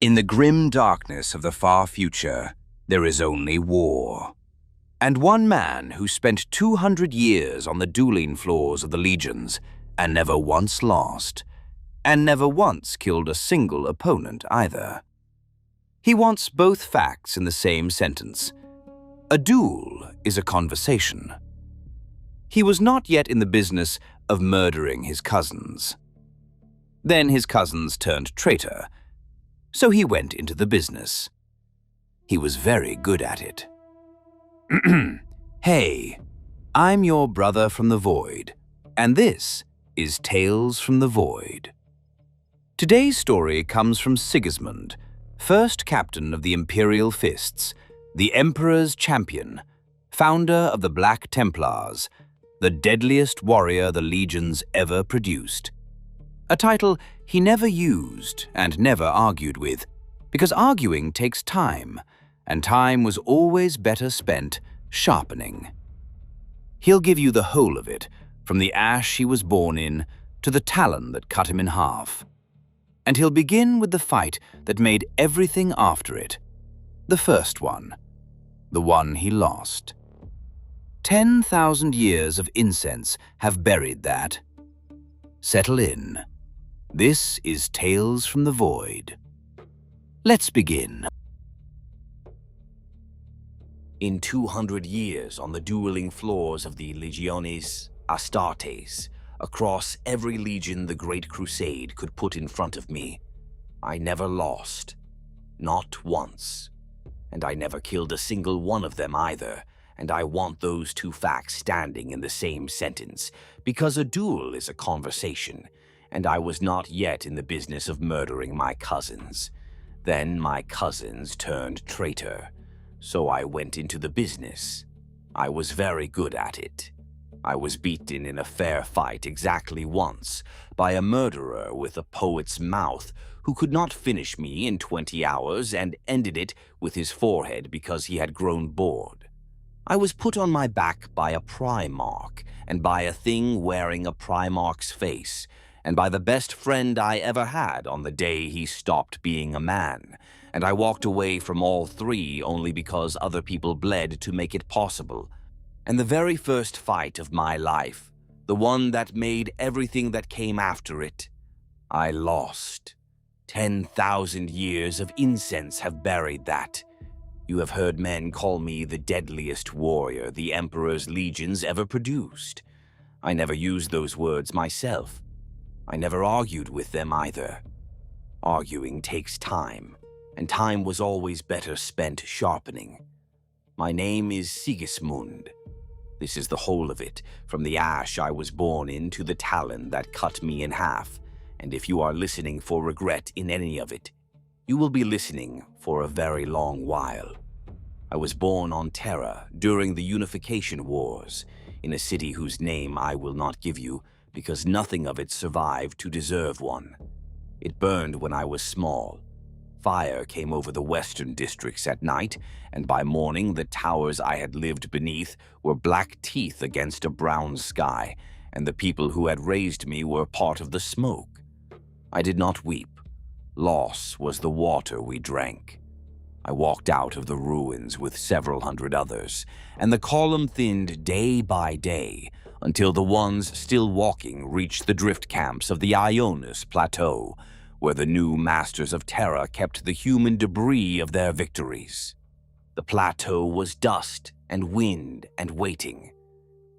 In the grim darkness of the far future, there is only war. And one man who spent 200 years on the dueling floors of the legions and never once lost, and never once killed a single opponent either. He wants both facts in the same sentence. A duel is a conversation. He was not yet in the business of murdering his cousins. Then his cousins turned traitor, so he went into the business. He was very good at it. Hey, I'm your brother from the void, and this is Tales from the Void. Today's story comes from Sigismund, first captain of the Imperial Fists, the Emperor's champion, founder of the Black Templars, the deadliest warrior the legions ever produced. A title he never used and never argued with, because arguing takes time, and time was always better spent sharpening. He'll give you the whole of it, from the ash he was born in to the talon that cut him in half. And he'll begin with the fight that made everything after it. The first one. The one he lost. 10,000 years of incense have buried that. Settle in. This is Tales from the Void. Let's begin. In 200 years on the dueling floors of the Legiones Astartes, across every legion the Great Crusade could put in front of me, I never lost. Not once. And I never killed a single one of them either, and I want those two facts standing in the same sentence, because a duel is a conversation, and I was not yet in the business of murdering my cousins. Then my cousins turned traitor, so I went into the business. I was very good at it. I was beaten in a fair fight exactly once by a murderer with a poet's mouth who could not finish me in 20 hours and ended it with his forehead because he had grown bored. I was put on my back by a Primarch and by a thing wearing a Primarch's face, and by the best friend I ever had on the day he stopped being a man, and I walked away from all three only because other people bled to make it possible. And the very first fight of my life, the one that made everything that came after it, I lost. 10,000 years of incense have buried that. You have heard men call me the deadliest warrior the Emperor's legions ever produced. I never used those words myself. I never argued with them either. Arguing takes time, and time was always better spent sharpening. My name is Sigismund. This is the whole of it, from the ash I was born in to the talon that cut me in half, and if you are listening for regret in any of it, you will be listening for a very long while. I was born on Terra during the Unification Wars, in a city whose name I will not give you, because nothing of it survived to deserve one. It burned when I was small. Fire came over the western districts at night, and by morning the towers I had lived beneath were black teeth against a brown sky, and the people who had raised me were part of the smoke. I did not weep. Loss was the water we drank. I walked out of the ruins with several hundred others, and the column thinned day by day, until the ones still walking reached the drift camps of the Ionis Plateau, where the new masters of Terra kept the human debris of their victories. The plateau was dust and wind and waiting.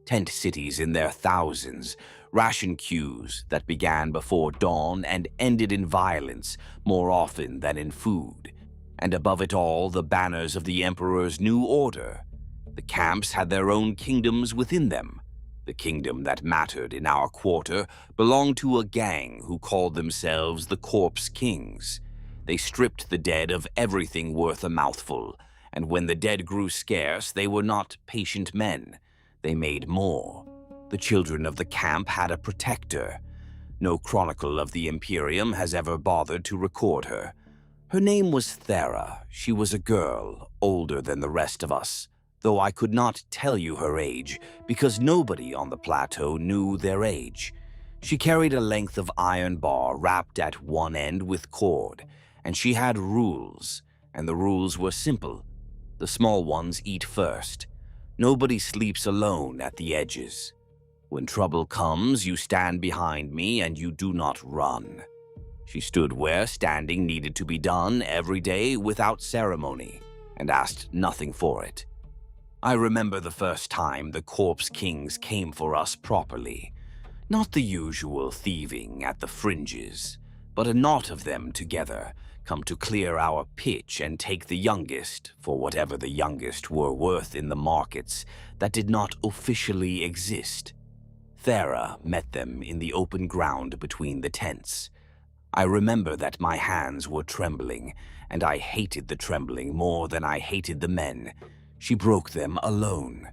Tent cities in their thousands, ration queues that began before dawn and ended in violence more often than in food, and above it all the banners of the Emperor's new order. The camps had their own kingdoms within them. The kingdom that mattered in our quarter belonged to a gang who called themselves the Corpse Kings. They stripped the dead of everything worth a mouthful, and when the dead grew scarce, they were not patient men. They made more. The children of the camp had a protector. No chronicle of the Imperium has ever bothered to record her. Her name was Thera. She was a girl, older than the rest of us, though I could not tell you her age, because nobody on the plateau knew their age. She carried a length of iron bar wrapped at one end with cord, and she had rules, and the rules were simple. The small ones eat first. Nobody sleeps alone at the edges. When trouble comes, you stand behind me and you do not run. She stood where standing needed to be done every day without ceremony, and asked nothing for it. I remember the first time the Corpse Kings came for us properly. Not the usual thieving at the fringes, but a knot of them together, come to clear our pitch and take the youngest, for whatever the youngest were worth in the markets that did not officially exist. Thera met them in the open ground between the tents. I remember that my hands were trembling, and I hated the trembling more than I hated the men. She broke them alone.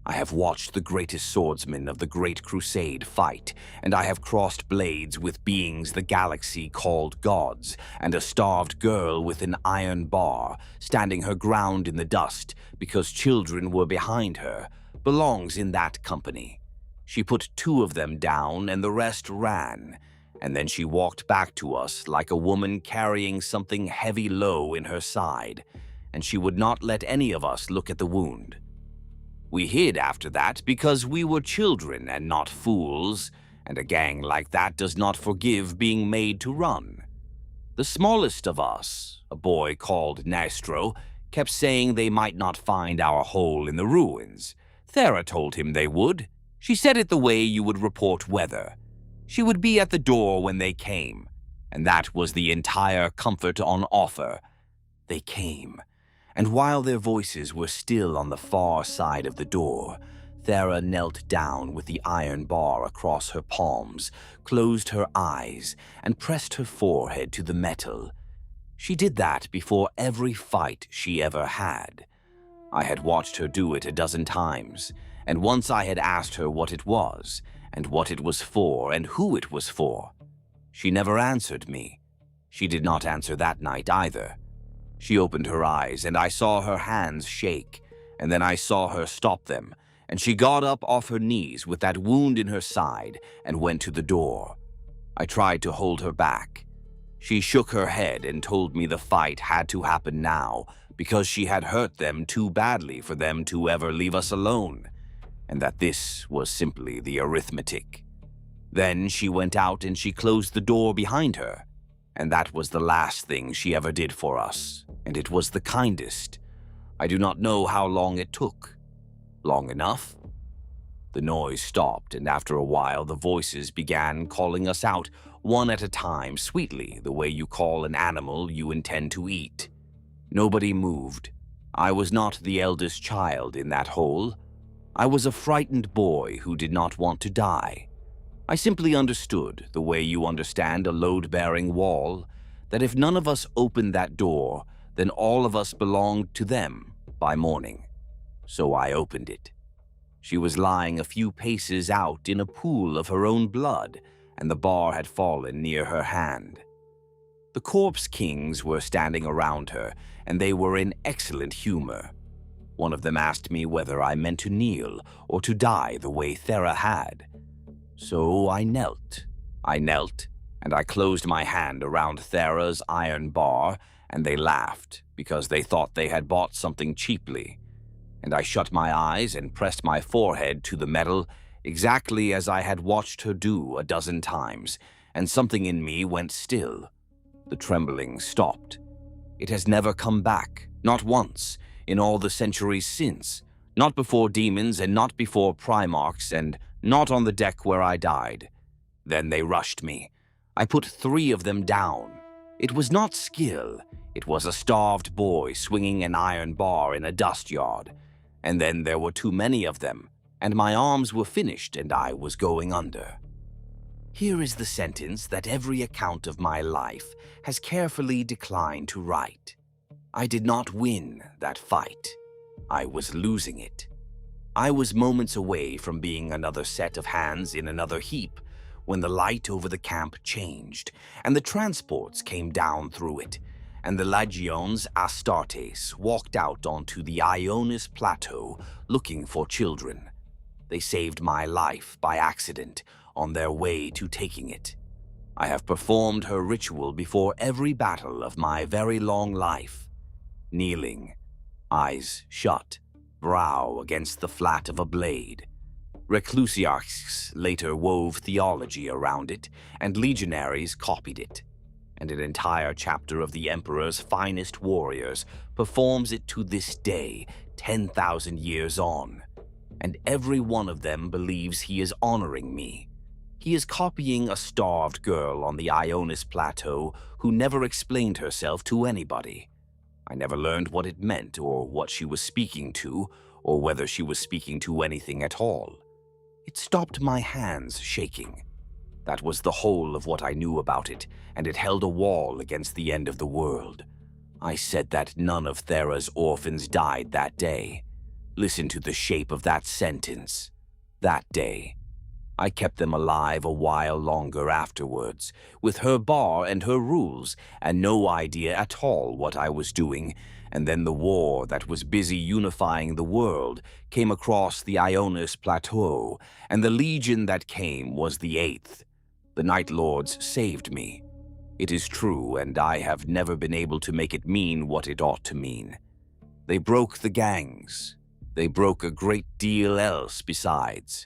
I have watched the greatest swordsmen of the Great Crusade fight, and I have crossed blades with beings the galaxy called gods, and a starved girl with an iron bar, standing her ground in the dust because children were behind her, belongs in that company. She put 2 of them down and the rest ran, and then she walked back to us like a woman carrying something heavy low in her side, and she would not let any of us look at the wound. We hid after that because we were children and not fools, and a gang like that does not forgive being made to run. The smallest of us, a boy called Nastro, kept saying they might not find our hole in the ruins. Thera told him they would. She said it the way you would report weather. She would be at the door when they came, and that was the entire comfort on offer. They came. And while their voices were still on the far side of the door, Thera knelt down with the iron bar across her palms, closed her eyes, and pressed her forehead to the metal. She did that before every fight she ever had. I had watched her do it a dozen times, and once I had asked her what it was, and what it was for, and who it was for. She never answered me. She did not answer that night either. She opened her eyes, and I saw her hands shake, and then I saw her stop them, and she got up off her knees with that wound in her side and went to the door. I tried to hold her back. She shook her head and told me the fight had to happen now because she had hurt them too badly for them to ever leave us alone, and that this was simply the arithmetic. Then she went out and she closed the door behind her. And that was the last thing she ever did for us, and it was the kindest. I do not know how long it took. Long enough? The noise stopped, and after a while the voices began calling us out, one at a time, sweetly, the way you call an animal you intend to eat. Nobody moved. I was not the eldest child in that hole. I was a frightened boy who did not want to die. I simply understood, the way you understand a load-bearing wall, that if none of us opened that door, then all of us belonged to them by morning. So I opened it. She was lying a few paces out in a pool of her own blood, and the bar had fallen near her hand. The Corpse Kings were standing around her, and they were in excellent humor. One of them asked me whether I meant to kneel or to die the way Thera had. So I knelt, and I closed my hand around Thera's iron bar, and they laughed because they thought they had bought something cheaply. And I shut my eyes and pressed my forehead to the metal exactly as I had watched her do a dozen times, and something in me went still. The trembling stopped. It has never come back, not once, in all the centuries since, not before demons and not before Primarchs and not on the deck where I died. Then they rushed me. I put 3 of them down. It was not skill. It was a starved boy swinging an iron bar in a dust yard. And then there were too many of them, and my arms were finished and I was going under. Here is the sentence that every account of my life has carefully declined to write. I did not win that fight. I was losing it. I was moments away from being another set of hands in another heap when the light over the camp changed, and the transports came down through it, and the Legions Astartes walked out onto the Ionis Plateau looking for children. They saved my life by accident on their way to taking it. I have performed her ritual before every battle of my very long life, kneeling, eyes shut, brow against the flat of a blade. Reclusiarchs later wove theology around it, and legionaries copied it, and an entire chapter of the Emperor's finest warriors performs it to this day, 10,000 years on, and every one of them believes he is honoring me. He is copying a starved girl on the Ionis Plateau who never explained herself to anybody. I never learned what it meant or what she was speaking to, or whether she was speaking to anything at all. It stopped my hands shaking. That was the whole of what I knew about it, and it held a wall against the end of the world. I said that none of Thera's orphans died that day. Listen to the shape of that sentence. That day. I kept them alive a while longer afterwards, with her bar and her rules, and no idea at all what I was doing, and then the war that was busy unifying the world came across the Ionis Plateau, and the legion that came was the 8th. The Night Lords saved me. It is true, and I have never been able to make it mean what it ought to mean. They broke the gangs. They broke a great deal else besides.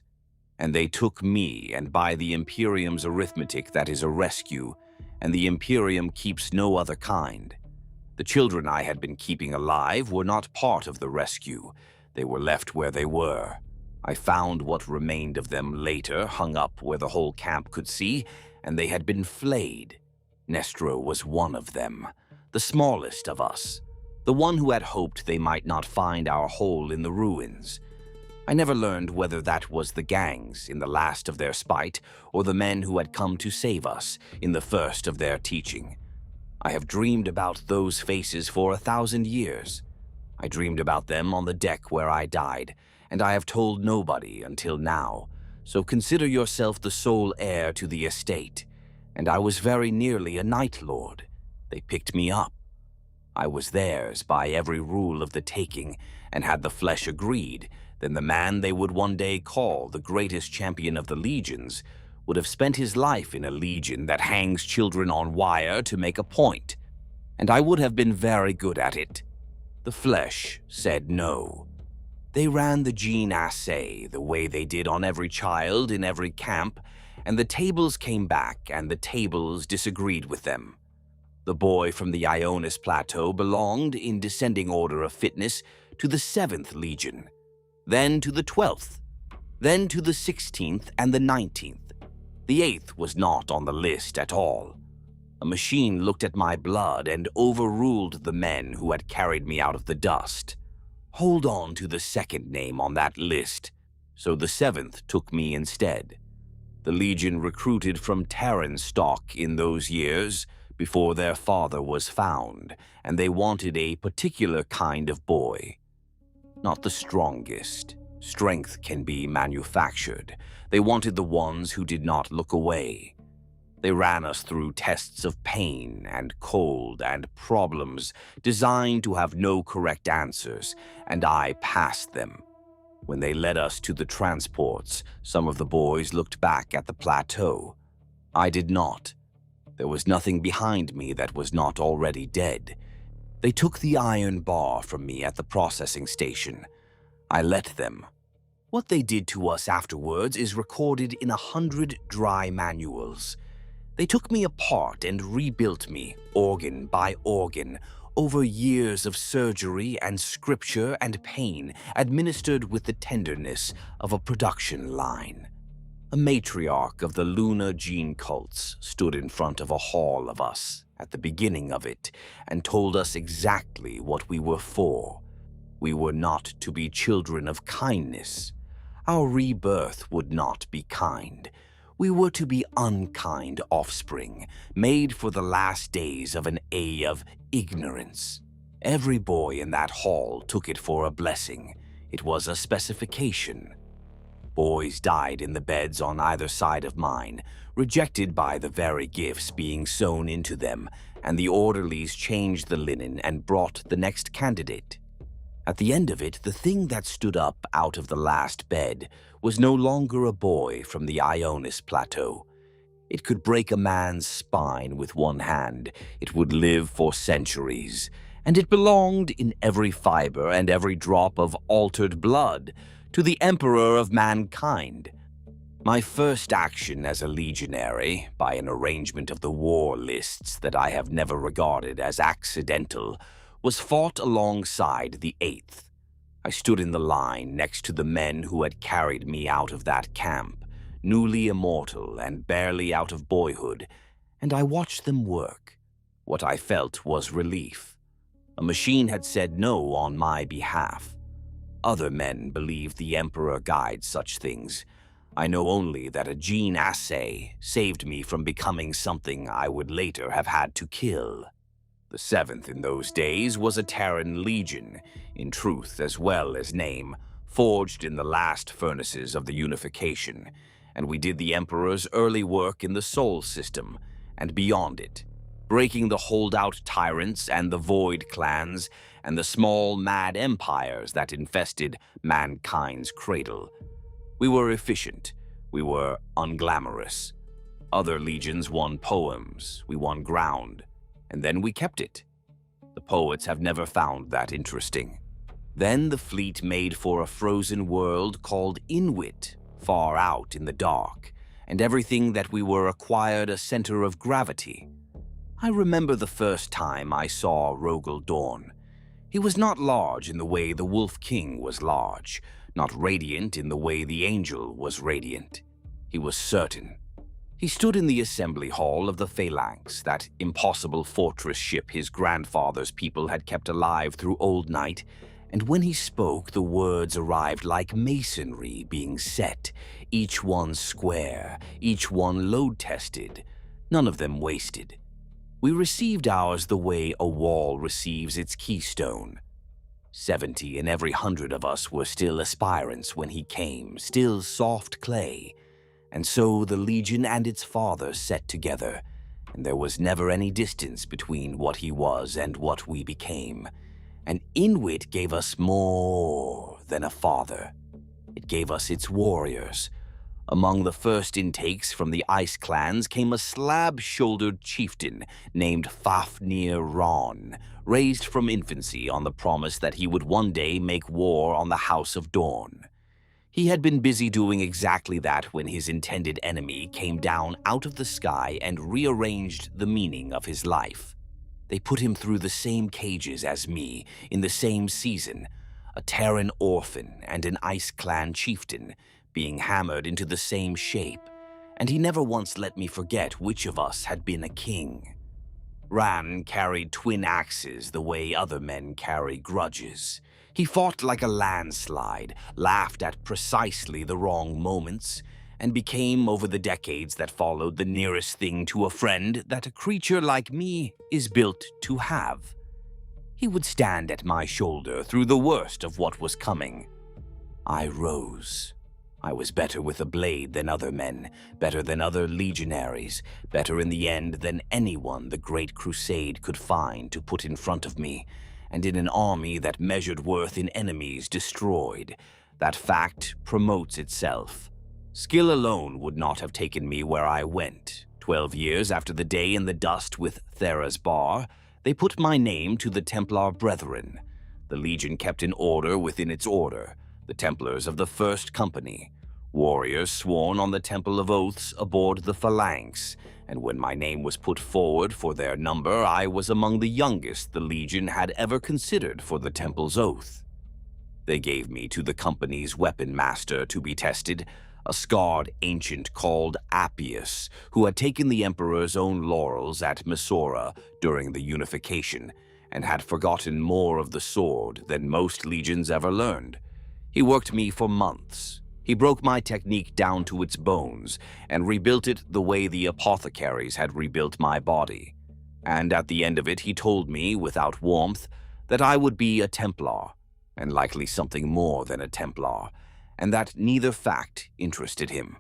And they took me, and by the Imperium's arithmetic that is a rescue, and the Imperium keeps no other kind. The children I had been keeping alive were not part of the rescue. They were left where they were. I found what remained of them later, hung up where the whole camp could see, and they had been flayed. Nestro was one of them, the smallest of us, the one who had hoped they might not find our hole in the ruins. I never learned whether that was the gangs in the last of their spite, or the men who had come to save us in the first of their teaching. I have dreamed about those faces for 1,000 years. I dreamed about them on the deck where I died, and I have told nobody until now, so consider yourself the sole heir to the estate. And I was very nearly a Night Lord. They picked me up. I was theirs by every rule of the taking, and had the flesh agreed, then the man they would one day call the greatest champion of the legions would have spent his life in a legion that hangs children on wire to make a point, and I would have been very good at it. The flesh said no. They ran the gene assay the way they did on every child in every camp, and the tables came back and the tables disagreed with them. The boy from the Ionis Plateau belonged, in descending order of fitness, to the 7th Legion, then to the 12th, then to the 16th and the 19th. The 8th was not on the list at all. A machine looked at my blood and overruled the men who had carried me out of the dust. Hold on to the second name on that list, so the 7th took me instead. The Legion recruited from Terran stock in those years, before their father was found, and they wanted a particular kind of boy. Not the strongest. Strength can be manufactured. They wanted the ones who did not look away. They ran us through tests of pain and cold and problems designed to have no correct answers, and I passed them. When they led us to the transports, some of the boys looked back at the plateau. I did not. There was nothing behind me that was not already dead. They took the iron bar from me at the processing station. I let them. What they did to us afterwards is recorded in 100 dry manuals. They took me apart and rebuilt me, organ by organ, over years of surgery and scripture and pain, administered with the tenderness of a production line. A matriarch of the lunar gene cults stood in front of a hall of us at the beginning of it and told us exactly what we were for. We were not to be children of kindness. Our rebirth would not be kind. We were to be unkind offspring, made for the last days of an age of ignorance. Every boy in that hall took it for a blessing. It was a specification. Boys died in the beds on either side of mine, rejected by the very gifts being sewn into them, and the orderlies changed the linen and brought the next candidate. At the end of it, the thing that stood up out of the last bed was no longer a boy from the Ionis Plateau. It could break a man's spine with one hand. It would live for centuries, and it belonged in every fiber and every drop of altered blood to the Emperor of mankind. My first action as a legionary, by an arrangement of the war lists that I have never regarded as accidental, was fought alongside the 8th. I stood in the line next to the men who had carried me out of that camp, newly immortal and barely out of boyhood, and I watched them work. What I felt was relief. A machine had said no on my behalf. Other men believed the Emperor guides such things. I know only that a gene assay saved me from becoming something I would later have had to kill. The 7th in those days was a Terran legion, in truth as well as name, forged in the last furnaces of the unification, and we did the Emperor's early work in the Sol system and beyond it, breaking the holdout tyrants and the void clans and the small mad empires that infested mankind's cradle. We were efficient. We were unglamorous. Other legions won poems. We won ground. And then we kept it. The poets have never found that interesting. Then the fleet made for a frozen world called Inwit, far out in the dark, and everything that we were acquired a center of gravity. I remember the first time I saw Rogal Dorn. He was not large in the way the Wolf King was large, not radiant in the way the Angel was radiant. He was certain. He stood in the assembly hall of the Phalanx, that impossible fortress ship his grandfather's people had kept alive through Old Night, and when he spoke, the words arrived like masonry being set, each one square, each one load-tested, none of them wasted. We received ours the way a wall receives its keystone. 70 in every 100 of us were still aspirants when he came, still soft clay. And so the Legion and its father set together, and there was never any distance between what he was and what we became. And Inwit gave us more than a father. It gave us its warriors. Among the first intakes from the Ice clans came a slab-shouldered chieftain named Fafnir Ron, raised from infancy on the promise that he would one day make war on the House of Dorn. He had been busy doing exactly that when his intended enemy came down out of the sky and rearranged the meaning of his life. They put him through the same cages as me, in the same season, a Terran orphan and an Ice Clan chieftain, being hammered into the same shape, and he never once let me forget which of us had been a king. Ran carried twin axes the way other men carry grudges. He fought like a landslide, laughed at precisely the wrong moments, and became, over the decades that followed, the nearest thing to a friend that a creature like me is built to have. He would stand at my shoulder through the worst of what was coming. I rose. I was better with a blade than other men, better than other legionaries, better in the end than anyone the Great Crusade could find to put in front of me, and in an army that measured worth in enemies destroyed. That fact promotes itself. Skill alone would not have taken me where I went. 12 years after the day in the dust with Thera's bar, they put my name to the Templar Brethren. The Legion kept in order within its order, the Templars of the First Company, warriors sworn on the Temple of Oaths aboard the Phalanx, and when my name was put forward for their number, I was among the youngest the Legion had ever considered for the Temple's oath. They gave me to the company's weapon master to be tested, a scarred ancient called Appius, who had taken the Emperor's own laurels at Misora during the unification, and had forgotten more of the sword than most legions ever learned. He worked me for months. He broke my technique down to its bones and rebuilt it the way the apothecaries had rebuilt my body. And at the end of it, he told me, without warmth, that I would be a Templar, and likely something more than a Templar, and that neither fact interested him.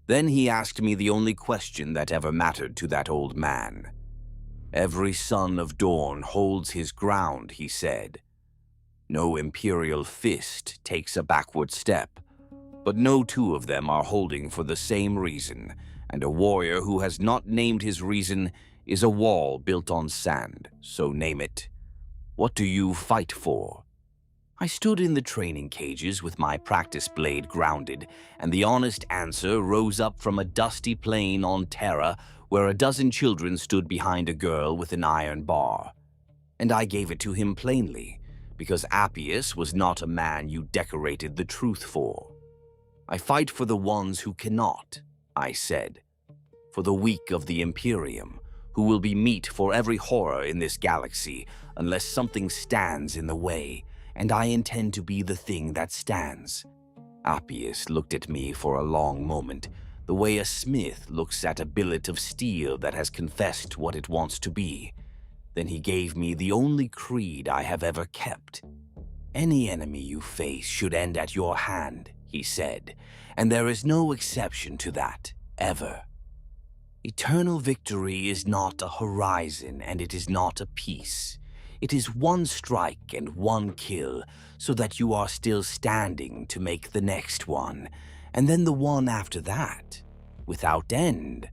Then he asked me the only question that ever mattered to that old man. "Every son of Dorn holds his ground," he said. "No imperial fist takes a backward step, but no two of them are holding for the same reason, and a warrior who has not named his reason is a wall built on sand, so name it. What do you fight for?" I stood in the training cages with my practice blade grounded, and the honest answer rose up from a dusty plain on Terra where a dozen children stood behind a girl with an iron bar. And I gave it to him plainly, because Appius was not a man you decorated the truth for. "I fight for the ones who cannot," I said. "For the weak of the Imperium, who will be meat for every horror in this galaxy unless something stands in the way, and I intend to be the thing that stands." Appius looked at me for a long moment, the way a smith looks at a billet of steel that has confessed what it wants to be. Then he gave me the only creed I have ever kept. "Any enemy you face should end at your hand," he said, "and there is no exception to that, ever. Eternal victory is not a horizon, and it is not a peace. It is one strike and one kill, so that you are still standing to make the next one, and then the one after that, without end.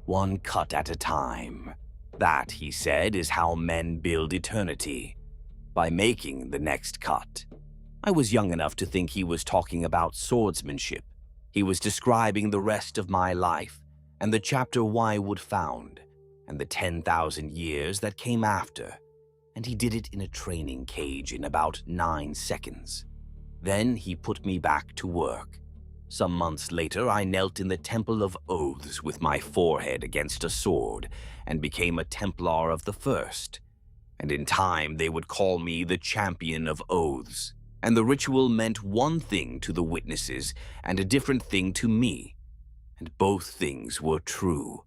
One cut at a time. That," he said, "is how men build eternity, by making the next cut." I was young enough to think he was talking about swordsmanship. He was describing the rest of my life, and the chapter I would found, and the 10,000 years that came after. And he did it in a training cage in about 9 seconds. Then he put me back to work. Some months later, I knelt in the Temple of Oaths with my forehead against a sword and became a Templar of the First. And in time, they would call me the Champion of Oaths. And the ritual meant one thing to the witnesses and a different thing to me. And both things were true.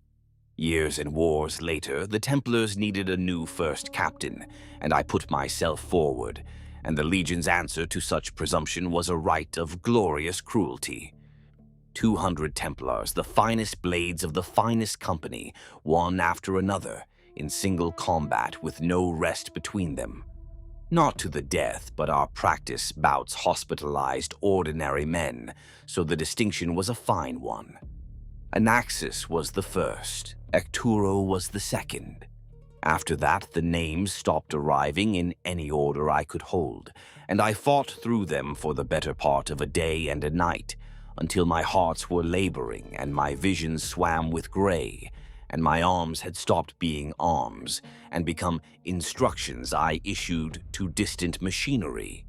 Years and wars later, the Templars needed a new first captain, and I put myself forward, and the Legion's answer to such presumption was a rite of glorious cruelty. 200 Templars, the finest blades of the finest company, one after another, in single combat with no rest between them. Not to the death, but our practice bouts hospitalized ordinary men, so the distinction was a fine one. Anaxis was the first, Ecturo was the second. After that, the names stopped arriving in any order I could hold, and I fought through them for the better part of a day and a night, until my hearts were laboring and my vision swam with gray, and my arms had stopped being arms and become instructions I issued to distant machinery.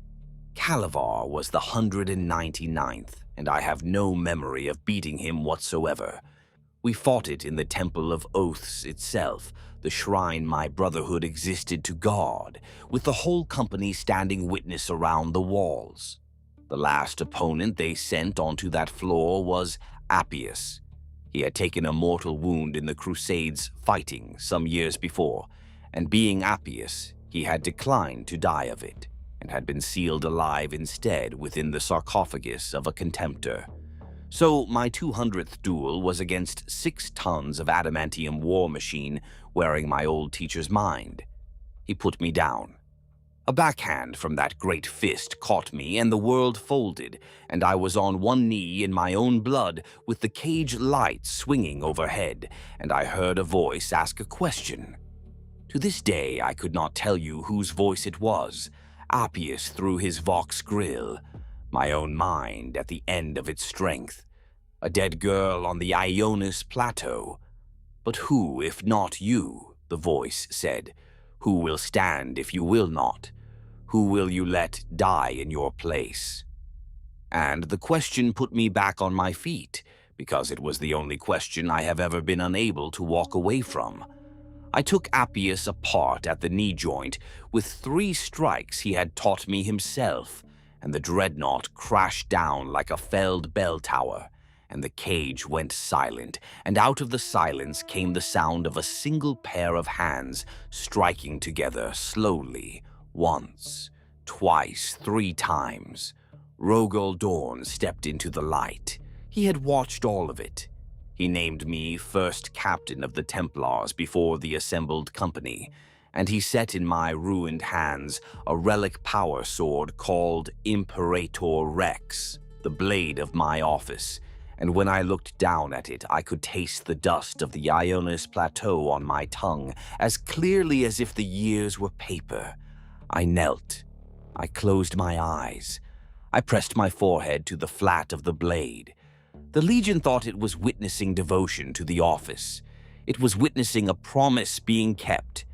Calavar was the 199th, and I have no memory of beating him whatsoever. We fought it in the Temple of Oaths itself, the shrine my brotherhood existed to guard, with the whole company standing witness around the walls. The last opponent they sent onto that floor was Appius. He had taken a mortal wound in the Crusades fighting some years before, and being Appius, he had declined to die of it, and had been sealed alive instead within the sarcophagus of a contemptor. So my 200th duel was against 6 tons of adamantium war machine wearing my old teacher's mind. He put me down. A backhand from that great fist caught me, and the world folded, and I was on one knee in my own blood with the cage lights swinging overhead, and I heard a voice ask a question. To this day, I could not tell you whose voice it was. Appius through his vox grill, my own mind at the end of its strength. A dead girl on the Ionis plateau. But who, if not you, the voice said, who will stand if you will not? Who will you let die in your place? And the question put me back on my feet, because it was the only question I have ever been unable to walk away from. I took Appius apart at the knee joint with 3 strikes he had taught me himself, and the dreadnought crashed down like a felled bell tower, and the cage went silent, and out of the silence came the sound of a single pair of hands striking together slowly, once, twice, 3 times. Rogal Dorn stepped into the light. He had watched all of it. He named me first captain of the Templars before the assembled company, and he set in my ruined hands a relic power sword called Imperator Rex, the blade of my office, and when I looked down at it, I could taste the dust of the Ionis Plateau on my tongue as clearly as if the years were paper. I knelt. I closed my eyes. I pressed my forehead to the flat of the blade. The Legion thought it was witnessing devotion to the office. It was witnessing a promise being kept.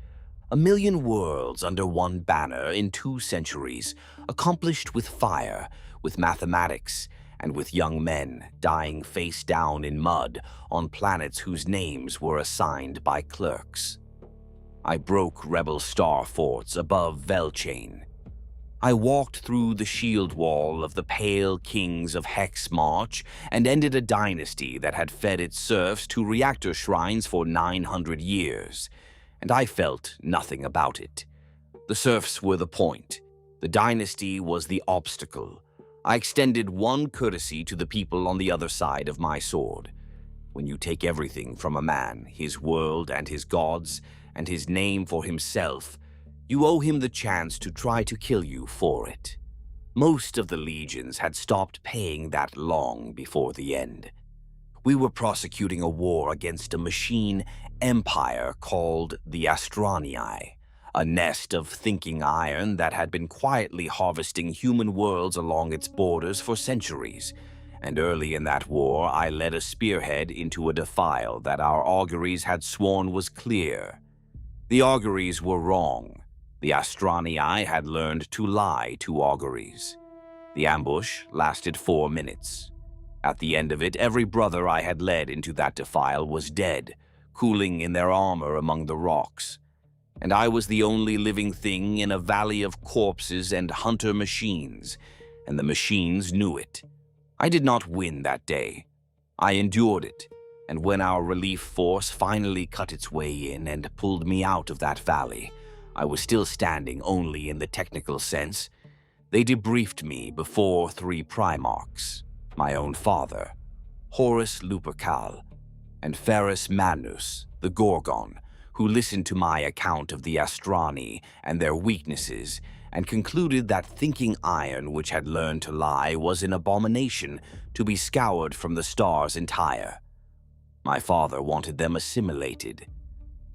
1,000,000 worlds under one banner in 2 centuries, accomplished with fire, with mathematics, and with young men dying face down in mud on planets whose names were assigned by clerks. I broke rebel star forts above Velchain. I walked through the shield wall of the Pale Kings of Hex March and ended a dynasty that had fed its serfs to reactor shrines for 900 years, and I felt nothing about it. The serfs were the point. The dynasty was the obstacle. I extended one courtesy to the people on the other side of my sword. When you take everything from a man, his world and his gods, and his name for himself, you owe him the chance to try to kill you for it. Most of the legions had stopped paying that long before the end. We were prosecuting a war against a machine empire called the Astranii, a nest of thinking iron that had been quietly harvesting human worlds along its borders for centuries. And early in that war, I led a spearhead into a defile that our auguries had sworn was clear. The auguries were wrong. The Astranii had learned to lie to auguries. The ambush lasted 4 minutes. At the end of it, every brother I had led into that defile was dead, cooling in their armor among the rocks. And I was the only living thing in a valley of corpses and hunter machines, and the machines knew it. I did not win that day. I endured it, and when our relief force finally cut its way in and pulled me out of that valley, I was still standing only in the technical sense. They debriefed me before 3 Primarchs, my own father, Horus Lupercal, and Ferrus Manus, the Gorgon, who listened to my account of the Astranii and their weaknesses and concluded that thinking iron which had learned to lie was an abomination to be scoured from the stars entire. My father wanted them assimilated.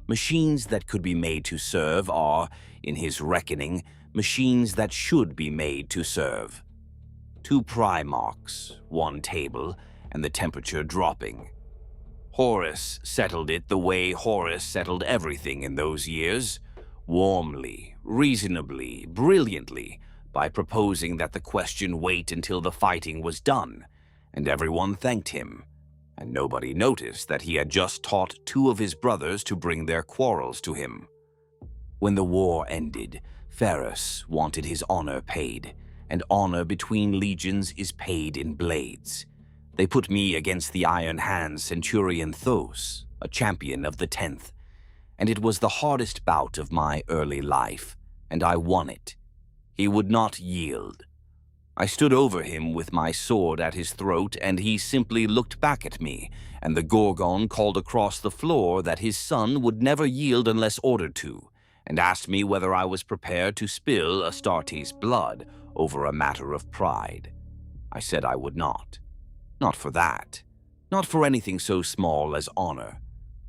Machines that could be made to serve are, in his reckoning, machines that should be made to serve. 2 Primarchs, 1 table, and the temperature dropping. Horus settled it the way Horus settled everything in those years, warmly, reasonably, brilliantly, by proposing that the question wait until the fighting was done, and everyone thanked him. And nobody noticed that he had just taught 2 of his brothers to bring their quarrels to him. When the war ended, Ferrus wanted his honor paid, and honor between legions is paid in blades. They put me against the Iron Hand Centurion Thos, a champion of the 10th, and it was the hardest bout of my early life, and I won it. He would not yield. I stood over him with my sword at his throat, and he simply looked back at me, and the Gorgon called across the floor that his son would never yield unless ordered to, and asked me whether I was prepared to spill Astartes' blood over a matter of pride. I said I would not. Not for that. Not for anything so small as honor.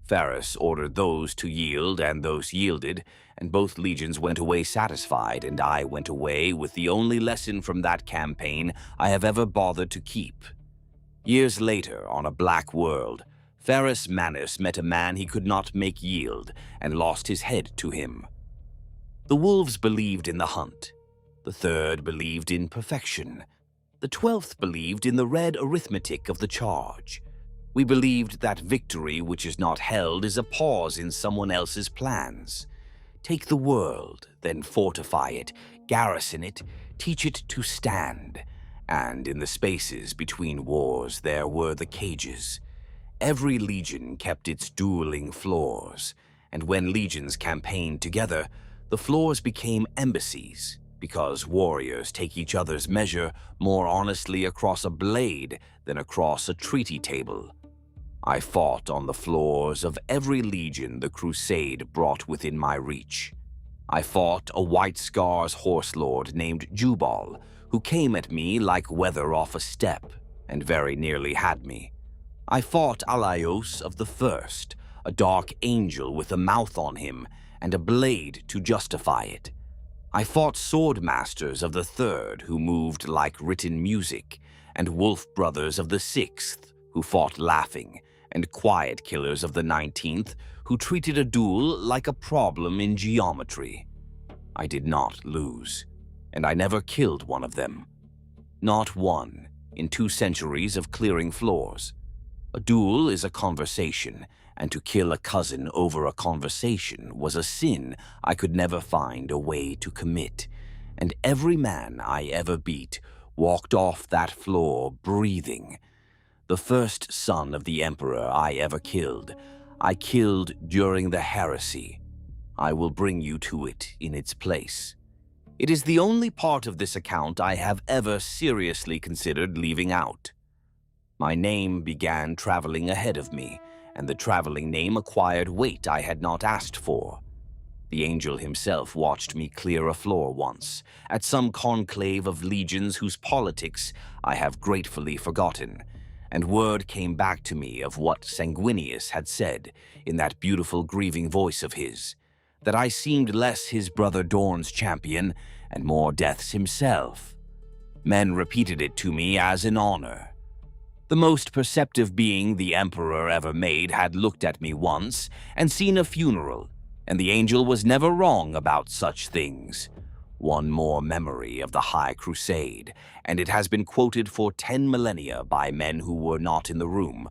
Ferrus ordered those to yield, and those yielded, and both legions went away satisfied, and I went away with the only lesson from that campaign I have ever bothered to keep. Years later, on a black world, Ferrus Manus met a man he could not make yield, and lost his head to him. The wolves believed in the hunt. The 3rd believed in perfection. The 12th believed in the red arithmetic of the charge. We believed that victory which is not held is a pause in someone else's plans. Take the world, then fortify it, garrison it, teach it to stand. And in the spaces between wars there were the cages. Every legion kept its dueling floors, and when legions campaigned together, the floors became embassies, because warriors take each other's measure more honestly across a blade than across a treaty table. I fought on the floors of every legion the Crusade brought within my reach. I fought a White Scars horse lord named Jubal, who came at me like weather off a steppe. and very nearly had me. I fought Alaios of the First, a dark angel with a mouth on him and a blade to justify it. I fought sword masters of the Third who moved like written music, and wolf brothers of the Sixth who fought laughing, and quiet killers of the 19th who treated a duel like a problem in geometry. I did not lose, and I never killed one of them. Not one in 2 centuries of clearing floors. A duel is a conversation, and to kill a cousin over a conversation was a sin I could never find a way to commit, and every man I ever beat walked off that floor breathing. The first son of the Emperor I ever killed, I killed during the Heresy. I will bring you to it in its place. It is the only part of this account I have ever seriously considered leaving out. My name began traveling ahead of me, and the traveling name acquired weight I had not asked for. The angel himself watched me clear a floor once, at some conclave of legions whose politics I have gratefully forgotten, and word came back to me of what Sanguinius had said in that beautiful grieving voice of his, that I seemed less his brother Dorn's champion and more Death's himself. Men repeated it to me as an honor. The most perceptive being the Emperor ever made had looked at me once and seen a funeral, and the angel was never wrong about such things. One more memory of the High Crusade, and it has been quoted for 10 millennia by men who were not in the room.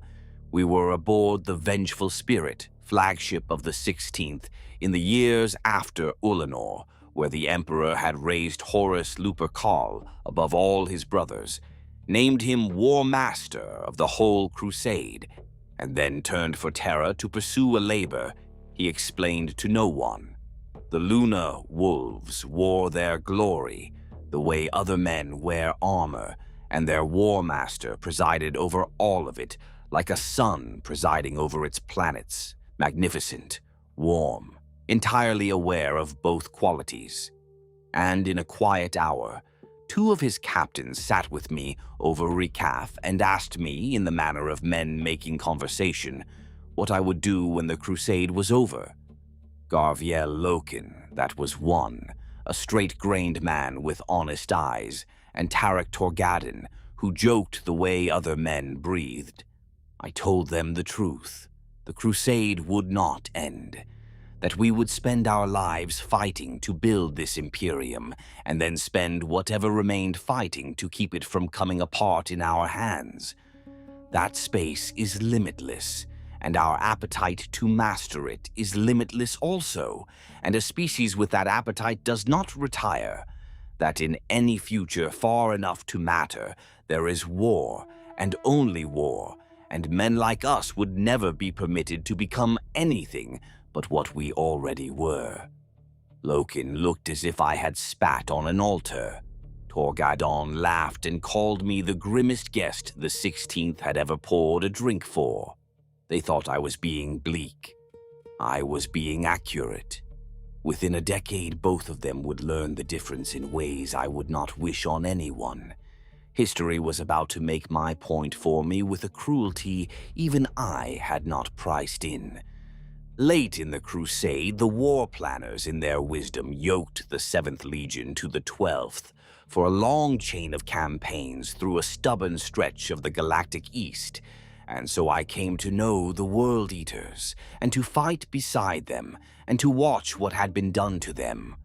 We were aboard the Vengeful Spirit, flagship of the 16th, in the years after Ulanor, where the Emperor had raised Horus Lupercal above all his brothers, named him War Master of the whole crusade, and then turned for Terra to pursue a labor he explained to no one. The Luna wolves wore their glory, the way other men wear armor, and their War Master presided over all of it, like a sun presiding over its planets, magnificent, warm, entirely aware of both qualities. And in a quiet hour, 2 of his captains sat with me over recaf and asked me, in the manner of men making conversation, what I would do when the crusade was over. Garviel Loken, that was one, a straight-grained man with honest eyes, and Tarek Torgadin, who joked the way other men breathed. I told them the truth. The crusade would not end. That we would spend our lives fighting to build this imperium, and then spend whatever remained fighting to keep it from coming apart in our hands. That space is limitless, and our appetite to master it is limitless also, and a species with that appetite does not retire. That in any future far enough to matter, there is war, and only war, and men like us would never be permitted to become anything but what we already were. Loken looked as if I had spat on an altar. Torgadon laughed and called me the grimmest guest the 16th had ever poured a drink for. They thought I was being bleak. I was being accurate. Within a decade, both of them would learn the difference in ways I would not wish on anyone. History was about to make my point for me with a cruelty even I had not priced in. Late in the crusade, the war planners in their wisdom yoked the 7th Legion to the 12th for a long chain of campaigns through a stubborn stretch of the galactic east, and so I came to know the World Eaters, and to fight beside them, and to watch what had been done to them.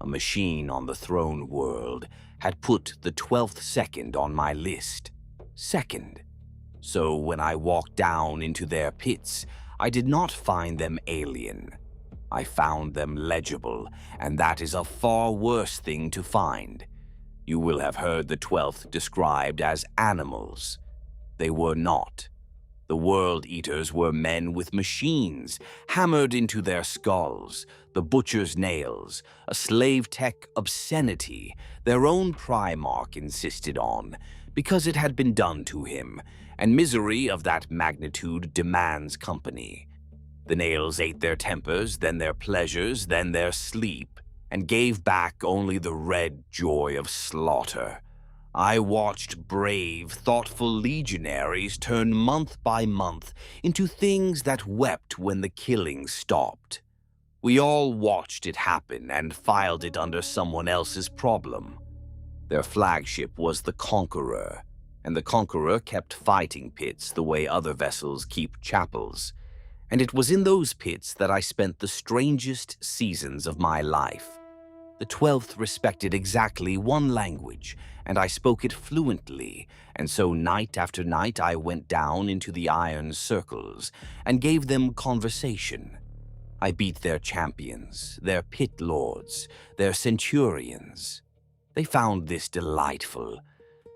A machine on the throne world had put the 12th second on my list. Second. So when I walked down into their pits, I did not find them alien. I found them legible, and that is a far worse thing to find. You will have heard the 12th described as animals. They were not. The World Eaters were men with machines hammered into their skulls, the butcher's nails, a slave tech obscenity their own Primarch insisted on, because it had been done to him, and misery of that magnitude demands company. The nails ate their tempers, then their pleasures, then their sleep, and gave back only the red joy of slaughter. I watched brave, thoughtful legionaries turn month by month into things that wept when the killing stopped. We all watched it happen and filed it under someone else's problem. Their flagship was the Conqueror, and the Conqueror kept fighting pits the way other vessels keep chapels. And it was in those pits that I spent the strangest seasons of my life. The 12th respected exactly one language, and I spoke it fluently, and so night after night I went down into the iron circles and gave them conversation. I beat their champions, their pit lords, their centurions. They found this delightful.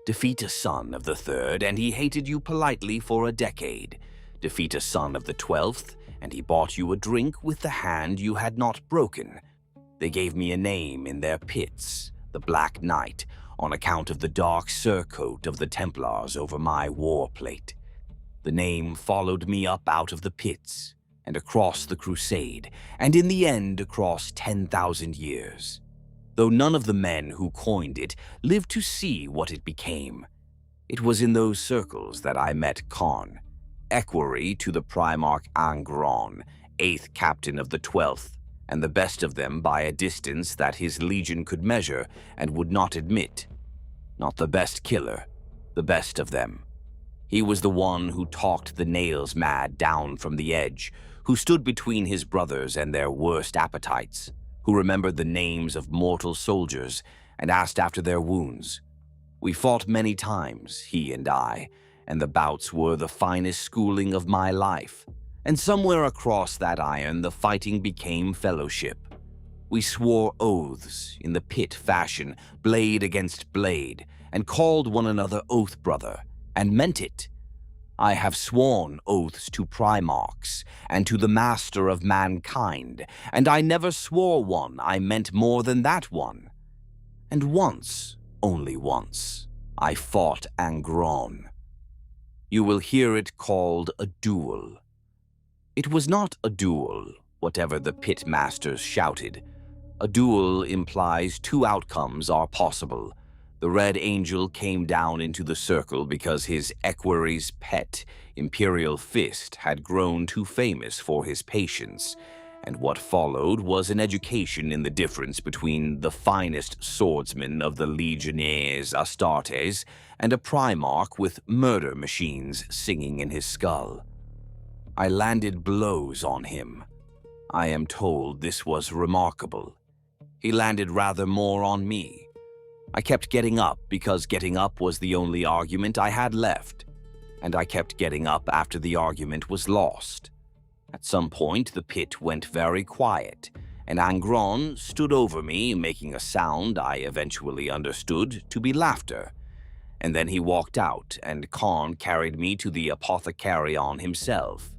Defeat a son of the 3rd, and he hated you politely for a decade. Defeat a son of the 12th, and he bought you a drink with the hand you had not broken. They gave me a name in their pits, the Black Knight, on account of the dark surcoat of the Templars over my war plate. The name followed me up out of the pits, and across the crusade, and in the end across 10,000 years. Though none of the men who coined it lived to see what it became. It was in those circles that I met Khan, equerry to the Primarch Angron, 8th captain of the 12th, and the best of them by a distance that his legion could measure and would not admit. Not the best killer, the best of them. He was the one who talked the nails mad down from the edge, who stood between his brothers and their worst appetites, who remembered the names of mortal soldiers and asked after their wounds. We fought many times, he and I, and the bouts were the finest schooling of my life. And somewhere across that iron, the fighting became fellowship. We swore oaths in the pit fashion, blade against blade, and called one another oath brother, and meant it. I have sworn oaths to Primarchs and to the Master of Mankind, and I never swore one I meant more than that one. And once, only once, I fought Angron. You will hear it called a duel. It was not a duel, whatever the pit masters shouted. A duel implies 2 outcomes are possible. The Red Angel came down into the circle because his equerry's pet, Imperial Fist, had grown too famous for his patience, and what followed was an education in the difference between the finest swordsman of the Legionnaires Astartes and a Primarch with murder machines singing in his skull. I landed blows on him. I am told this was remarkable. He landed rather more on me. I kept getting up because getting up was the only argument I had left, and I kept getting up after the argument was lost. At some point, the pit went very quiet, and Angron stood over me, making a sound I eventually understood to be laughter. And then he walked out, and Khan carried me to the apothecarion himself.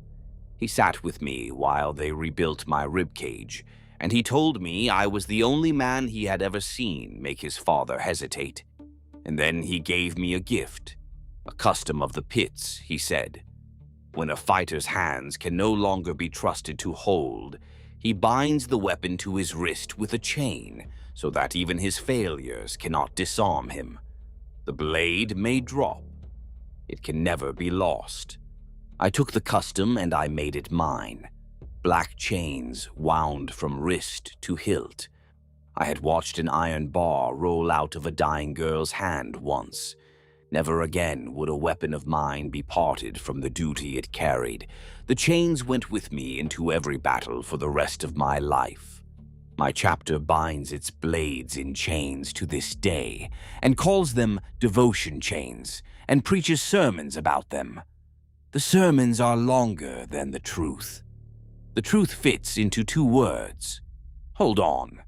He sat with me while they rebuilt my ribcage, and he told me I was the only man he had ever seen make his father hesitate. And then he gave me a gift, a custom of the pits, he said. When a fighter's hands can no longer be trusted to hold, he binds the weapon to his wrist with a chain so that even his failures cannot disarm him. The blade may drop. It can never be lost. I took the custom and I made it mine. Black chains wound from wrist to hilt. I had watched an iron bar roll out of a dying girl's hand once. Never again would a weapon of mine be parted from the duty it carried. The chains went with me into every battle for the rest of my life. My chapter binds its blades in chains to this day, and calls them devotion chains, and preaches sermons about them. The sermons are longer than the truth. The truth fits into 2 words. Hold on.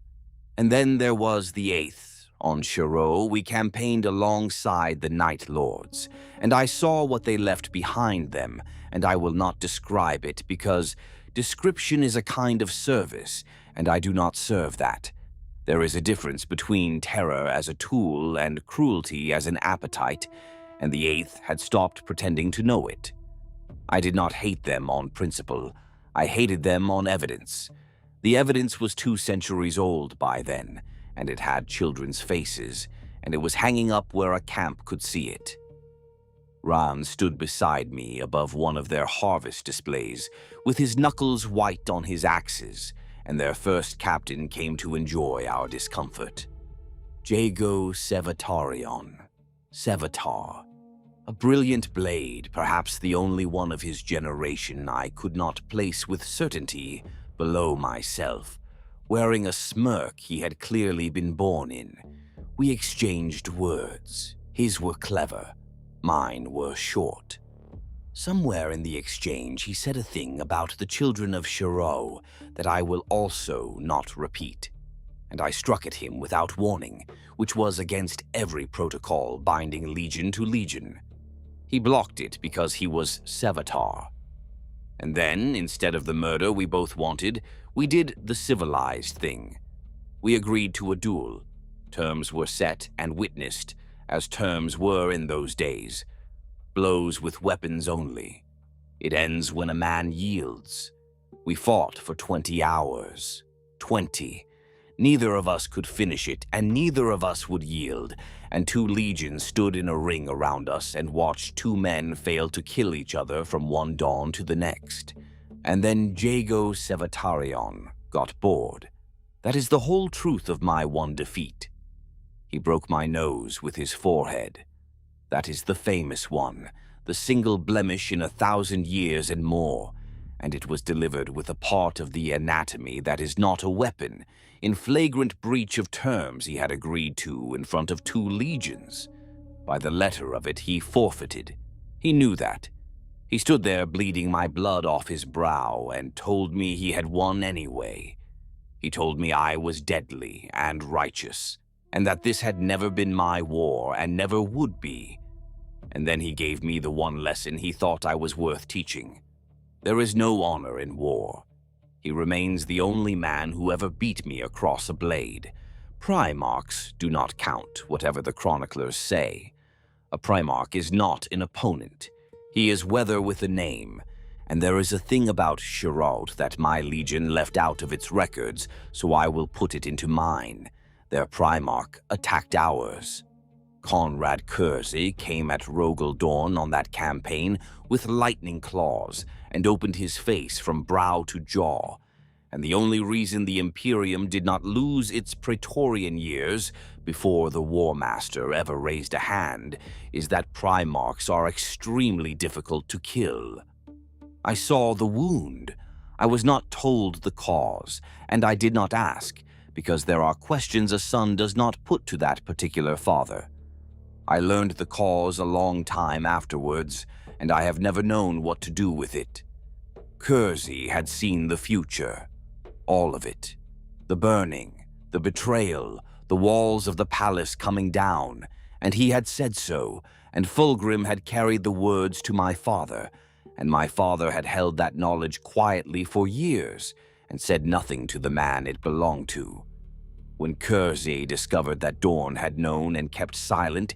And then there was the 8th. On Shiro, we campaigned alongside the Night Lords, and I saw what they left behind them, and I will not describe it because description is a kind of service, and I do not serve that. There is a difference between terror as a tool and cruelty as an appetite, and the 8th had stopped pretending to know it. I did not hate them on principle. I hated them on evidence. The evidence was 2 centuries old by then, and it had children's faces, and it was hanging up where a camp could see it. Ran stood beside me above one of their harvest displays, with his knuckles white on his axes, and their first captain came to enjoy our discomfort. Jago Sevatarion. Sevatar. A brilliant blade, perhaps the only one of his generation I could not place with certainty below myself, wearing a smirk he had clearly been born in. We exchanged words. His were clever. Mine were short. Somewhere in the exchange he said a thing about the children of Shiro that I will also not repeat, and I struck at him without warning, which was against every protocol binding legion to legion. He blocked it because he was Sevatar. And then, instead of the murder we both wanted, we did the civilized thing. We agreed to a duel. Terms were set and witnessed, as terms were in those days. Blows with weapons only. It ends when a man yields. We fought for 20 hours. 20. Neither of us could finish it, and neither of us would yield, and 2 legions stood in a ring around us and watched 2 men fail to kill each other from one dawn to the next. And then Jago Sevatarion got bored. That is the whole truth of my one defeat. He broke my nose with his forehead. That is the famous one, the single blemish in 1,000 years and more, and it was delivered with a part of the anatomy that is not a weapon, in flagrant breach of terms he had agreed to in front of 2 legions. By the letter of it, he forfeited. He knew that. He stood there bleeding my blood off his brow and told me he had won anyway. He told me I was deadly and righteous, and that this had never been my war and never would be. And then he gave me the one lesson he thought I was worth teaching. There is no honor in war. He remains the only man who ever beat me across a blade. Primarchs do not count, whatever the chroniclers say. A Primarch is not an opponent. He is weather with a name, and there is a thing about Shirot that my legion left out of its records, so I will put it into mine. Their Primarch attacked ours. Conrad Kersey came at Rogal Dorn on that campaign with lightning claws and opened his face from brow to jaw. And the only reason the Imperium did not lose its Praetorian years before the War Master ever raised a hand is that Primarchs are extremely difficult to kill. I saw the wound. I was not told the cause, and I did not ask, because there are questions a son does not put to that particular father. I learned the cause a long time afterwards, and I have never known what to do with it. Kersey had seen the future. All of it. The burning, the betrayal, the walls of the palace coming down, and he had said so, and Fulgrim had carried the words to my father, and my father had held that knowledge quietly for years, and said nothing to the man it belonged to. When Kersey discovered that Dorn had known and kept silent,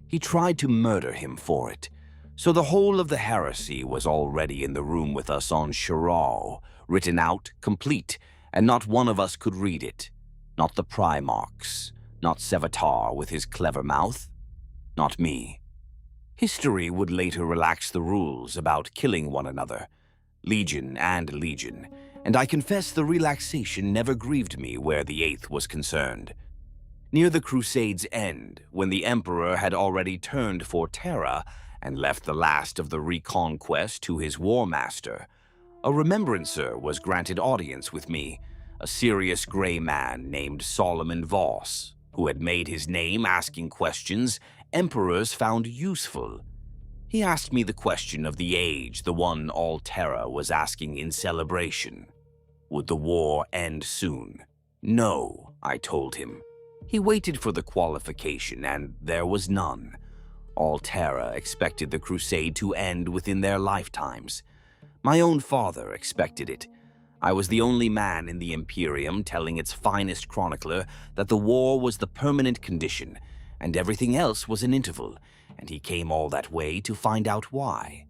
he tried to murder him for it. So the whole of the heresy was already in the room with us on Shiral, written out, complete, and not one of us could read it. Not the Primarchs, not Sevatar with his clever mouth, not me. History would later relax the rules about killing one another, legion and legion, and I confess the relaxation never grieved me where the Eighth was concerned. Near the Crusade's end, when the Emperor had already turned for Terra and left the last of the Reconquest to his War Master, a remembrancer was granted audience with me, a serious gray man named Solomon Voss, who had made his name asking questions emperors found useful. He asked me the question of the age, the one all Terra was asking in celebration. Would the war end soon? No, I told him. He waited for the qualification, and there was none. All Terra expected the Crusade to end within their lifetimes. My own father expected it. I was the only man in the Imperium telling its finest chronicler that the war was the permanent condition, and everything else was an interval, and he came all that way to find out why.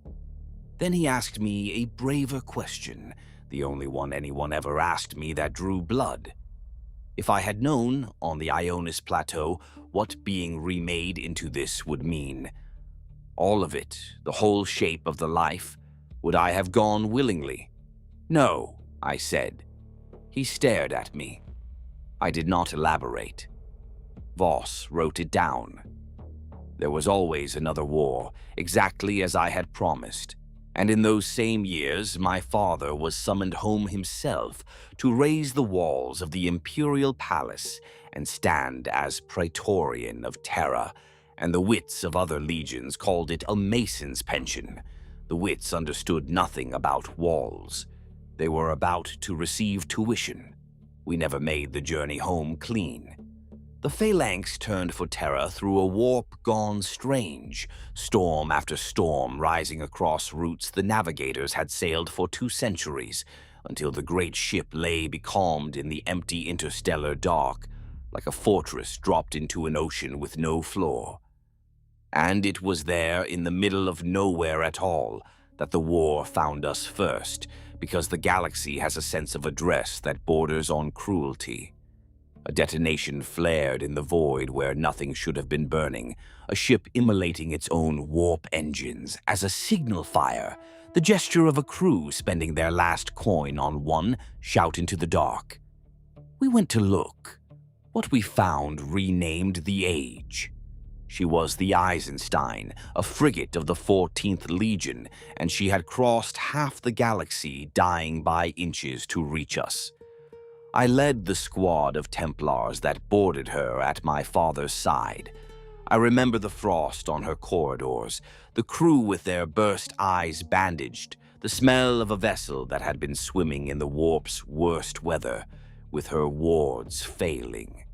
Then he asked me a braver question, the only one anyone ever asked me that drew blood. If I had known, on the Ionis Plateau, what being remade into this would mean, all of it, the whole shape of the life, would I have gone willingly? No, I said. He stared at me. I did not elaborate. Voss wrote it down. There was always another war, exactly as I had promised. And in those same years, my father was summoned home himself to raise the walls of the imperial palace and stand as Praetorian of Terra, and the wits of other legions called it a mason's pension. The wits understood nothing about walls. They were about to receive tuition. We never made the journey home clean. The phalanx turned for Terra through a warp gone strange, storm after storm rising across routes the navigators had sailed for 2 centuries, until the great ship lay becalmed in the empty interstellar dark, like a fortress dropped into an ocean with no floor. And it was there, in the middle of nowhere at all, that the war found us first, because the galaxy has a sense of address that borders on cruelty. A detonation flared in the void where nothing should have been burning, a ship immolating its own warp engines as a signal fire, the gesture of a crew spending their last coin on one shout into the dark. We went to look. What we found renamed the Age. She was the Eisenstein, a frigate of the 14th Legion, and she had crossed half the galaxy, dying by inches to reach us. I led the squad of Templars that boarded her at my father's side. I remember the frost on her corridors, the crew with their burst eyes bandaged, the smell of a vessel that had been swimming in the warp's worst weather, with her wards failing.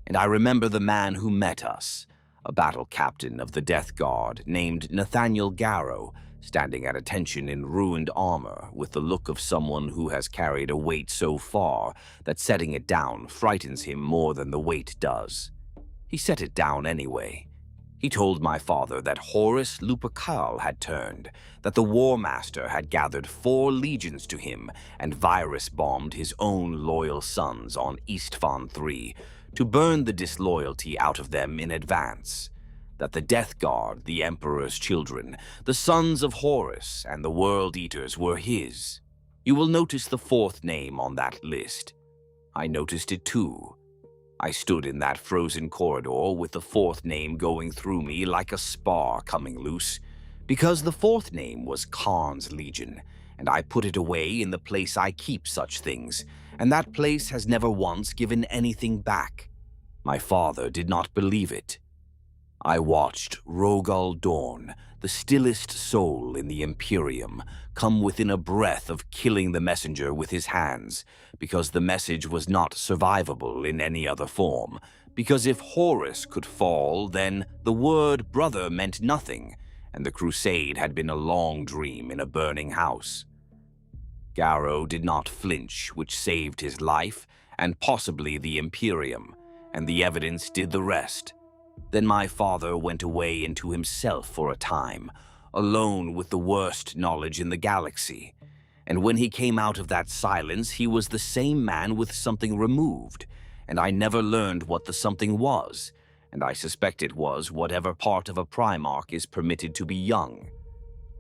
And I remember the man who met us, a battle captain of the Death Guard named Nathaniel Garrow, standing at attention in ruined armor with the look of someone who has carried a weight so far that setting it down frightens him more than the weight does. He set it down anyway. He told my father that Horus Lupercal had turned, that the War Master had gathered 4 legions to him and virus-bombed his own loyal sons on Eastfon III to burn the disloyalty out of them in advance. That the Death Guard, the Emperor's children, the sons of Horus, and the World Eaters were his. You will notice the 4th name on that list. I noticed it too. I stood in that frozen corridor with the 4th name going through me like a spar coming loose, because the 4th name was Khan's Legion, and I put it away in the place I keep such things, and that place has never once given anything back. My father did not believe it. I watched Rogal Dorn, the stillest soul in the Imperium, come within a breath of killing the messenger with his hands, because the message was not survivable in any other form, because if Horus could fall, then the word brother meant nothing, and the crusade had been a long dream in a burning house. Garrow did not flinch, which saved his life, and possibly the Imperium, and the evidence did the rest. Then my father went away into himself for a time, alone with the worst knowledge in the galaxy. And when he came out of that silence, he was the same man with something removed, and I never learned what the something was, and I suspect it was whatever part of a Primarch is permitted to be young.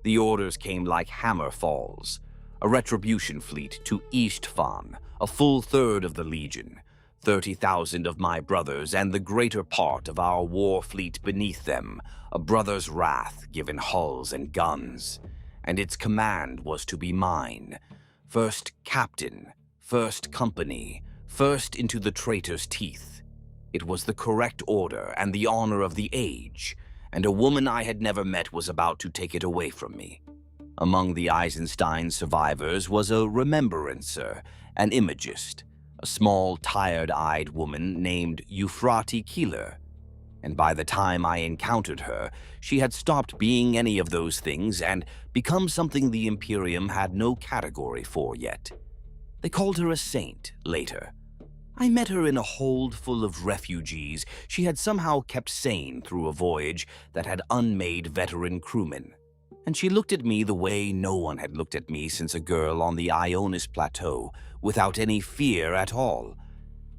The orders came like hammer falls. A retribution fleet to Eastfon, a full third of the Legion, 30,000 of my brothers and the greater part of our war fleet beneath them, a brother's wrath given hulls and guns. And its command was to be mine. First captain, first company, first into the traitor's teeth. It was the correct order and the honor of the age, and a woman I had never met was about to take it away from me. Among the Eisenstein survivors was a remembrancer, an imagist, a small, tired-eyed woman named Euphrati Keeler. And by the time I encountered her, she had stopped being any of those things and become something the Imperium had no category for yet. They called her a saint later. I met her in a hold full of refugees she had somehow kept sane through a voyage that had unmade veteran crewmen. And she looked at me the way no one had looked at me since a girl on the Ionis Plateau, without any fear at all.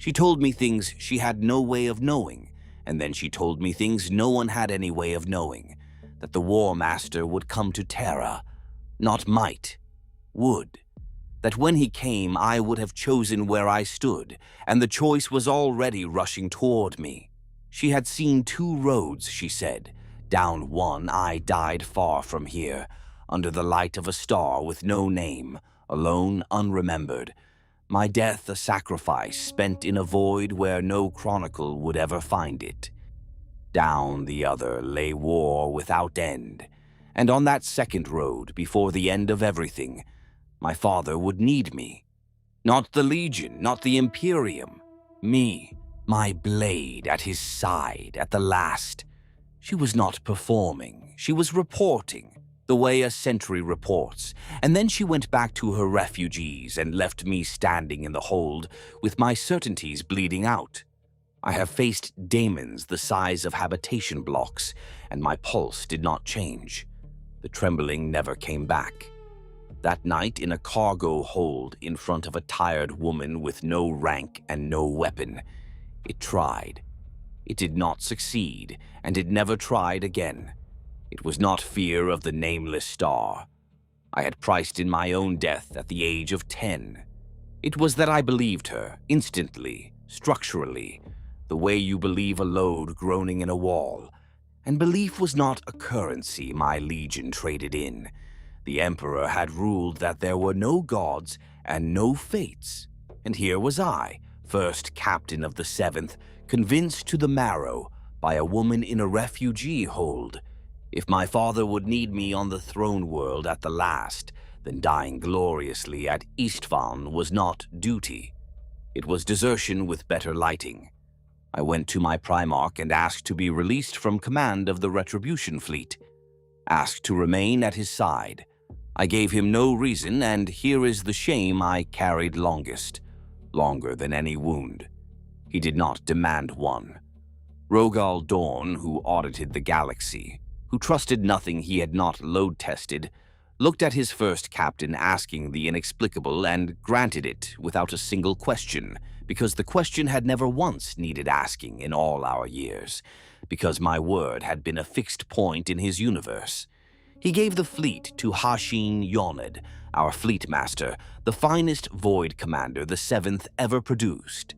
She told me things she had no way of knowing, and then she told me things no one had any way of knowing, that the War Master would come to Terra, not might, would. That when he came, I would have chosen where I stood, and the choice was already rushing toward me. She had seen two roads, she said. Down one I died far from here, under the light of a star with no name, alone, unremembered. My death a sacrifice spent in a void where no chronicle would ever find it. Down the other lay war without end, and on that second road, before the end of everything, my father would need me. Not the Legion, not the Imperium. Me, my blade at his side at the last. She was not performing, she was reporting, the way a sentry reports, and then she went back to her refugees and left me standing in the hold with my certainties bleeding out. I have faced daemons the size of habitation blocks, and my pulse did not change. The trembling never came back. That night in a cargo hold in front of a tired woman with no rank and no weapon, it tried. It did not succeed, and it never tried again. It was not fear of the nameless star. I had priced in my own death at the age of 10. It was that I believed her, instantly, structurally, the way you believe a load groaning in a wall. And belief was not a currency my legion traded in. The Emperor had ruled that there were no gods and no fates. And here was I, first captain of the 7th, convinced to the marrow by a woman in a refugee hold. If my father would need me on the throne world at the last, then dying gloriously at Istvan was not duty. It was desertion with better lighting. I went to my Primarch and asked to be released from command of the Retribution fleet. Asked to remain at his side. I gave him no reason, and here is the shame I carried longest, longer than any wound. He did not demand one. Rogal Dorn, who audited the galaxy, who trusted nothing he had not load-tested, looked at his first captain asking the inexplicable and granted it without a single question, because the question had never once needed asking in all our years, because my word had been a fixed point in his universe. He gave the fleet to Hashin Yoned, our fleet master, the finest void commander the 7th ever produced.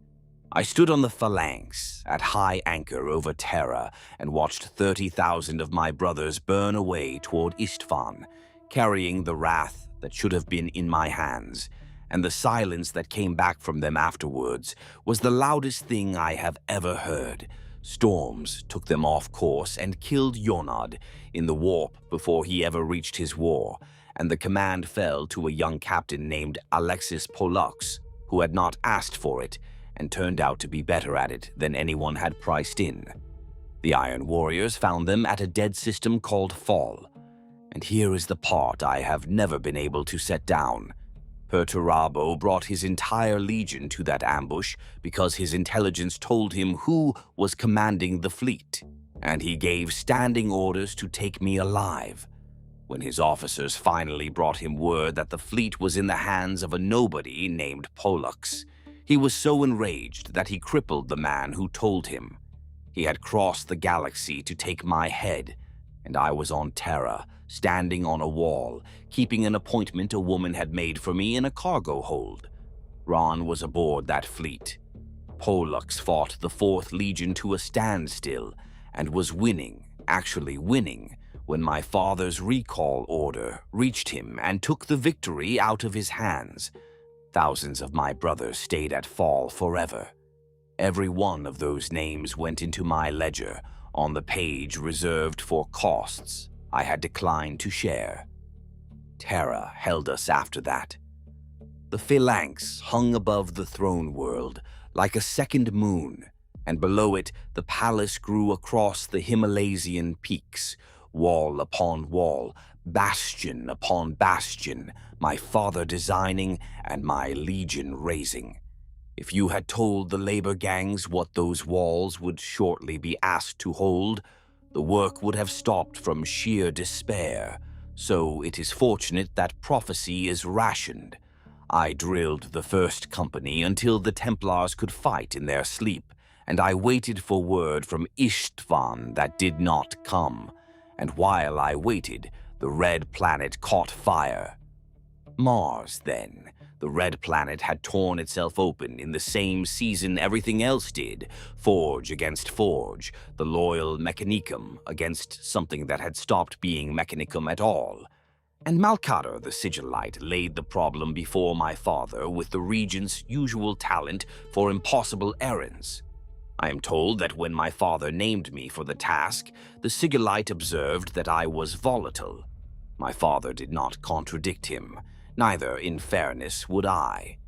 I stood on the phalanx at high anchor over Terra and watched 30,000 of my brothers burn away toward Istvan, carrying the wrath that should have been in my hands, and the silence that came back from them afterwards was the loudest thing I have ever heard. Storms took them off course and killed Yonad in the warp before he ever reached his war, and the command fell to a young captain named Alexis Pollux, who had not asked for it, and turned out to be better at it than anyone had priced in. The Iron Warriors found them at a dead system called Fall. And here is the part I have never been able to set down. Perturabo brought his entire legion to that ambush because his intelligence told him who was commanding the fleet, and he gave standing orders to take me alive. When his officers finally brought him word that the fleet was in the hands of a nobody named Pollux, he was so enraged that he crippled the man who told him. He had crossed the galaxy to take my head, and I was on Terra, standing on a wall, keeping an appointment a woman had made for me in a cargo hold. Ron was aboard that fleet. Pollux fought the 4th Legion to a standstill, and was winning, actually winning, when my father's recall order reached him and took the victory out of his hands. Thousands of my brothers stayed at Fall forever. Every one of those names went into my ledger on the page reserved for costs I had declined to share. Terra held us after that. The phalanx hung above the throne world like a second moon, and below it the palace grew across the Himalaysian peaks, wall upon wall, bastion upon bastion, my father designing and my legion raising. If you had told the labor gangs what those walls would shortly be asked to hold, the work would have stopped from sheer despair. So it is fortunate that prophecy is rationed. I drilled the first company until the Templars could fight in their sleep, and I waited for word from Istvan that did not come. And while I waited, the red planet caught fire. Mars, then. The red planet had torn itself open in the same season everything else did. Forge against Forge, the loyal Mechanicum against something that had stopped being Mechanicum at all. And Malkader the Sigillite laid the problem before my father with the Regent's usual talent for impossible errands. I am told that when my father named me for the task, the Sigillite observed that I was volatile. My father did not contradict him. Neither, in fairness, would I.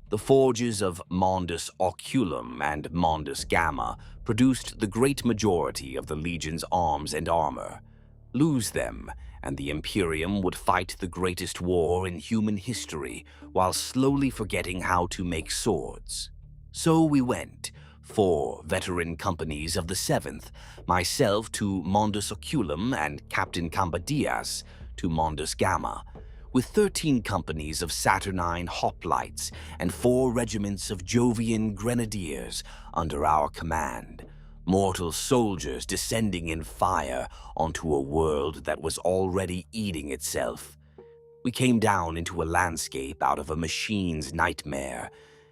The forges of Mondus Oculum and Mondus Gamma produced the great majority of the Legion's arms and armor. Lose them, and the Imperium would fight the greatest war in human history while slowly forgetting how to make swords. So we went, 4 veteran companies of the 7th, myself to Mondus Oculum and Captain Cambadias to Mondus Gamma, with 13 companies of Saturnine hoplites and 4 regiments of Jovian grenadiers under our command, mortal soldiers descending in fire onto a world that was already eating itself. We came down into a landscape out of a machine's nightmare,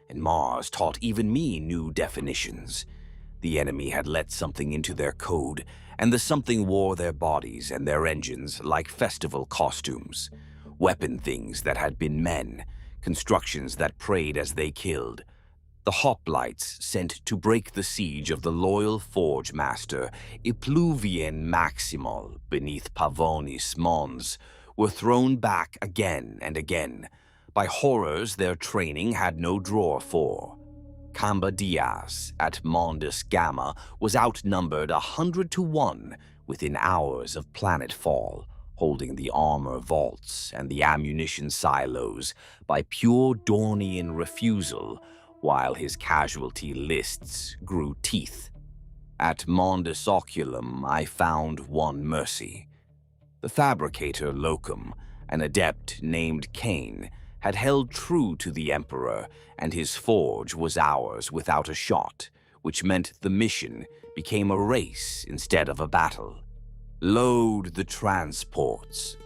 and Mars taught even me new definitions. The enemy had let something into their code, and the something wore their bodies and their engines like festival costumes. Weapon things that had been men, constructions that prayed as they killed. The hoplites sent to break the siege of the loyal forge master Ipluvian Maximal beneath Pavonis Mons were thrown back again and again by horrors their training had no drawer for. Cambadias at Mondus Gamma was outnumbered 100 to 1 within hours of planetfall, holding the armor vaults and the ammunition silos by pure Dornian refusal, while his casualty lists grew teeth. At Mondus Oculum, I found one mercy. The fabricator Locum, an adept named Cain, had held true to the Emperor, and his forge was ours without a shot, which meant the mission became a race instead of a battle. Load the transports.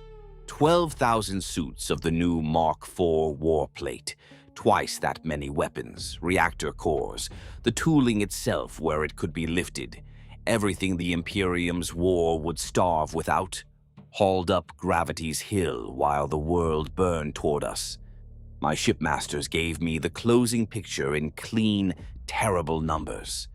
12,000 suits of the new Mark IV warplate, twice that many weapons, reactor cores, the tooling itself where it could be lifted, everything the Imperium's war would starve without, hauled up Gravity's Hill while the world burned toward us. My shipmasters gave me the closing picture in clean, terrible numbers.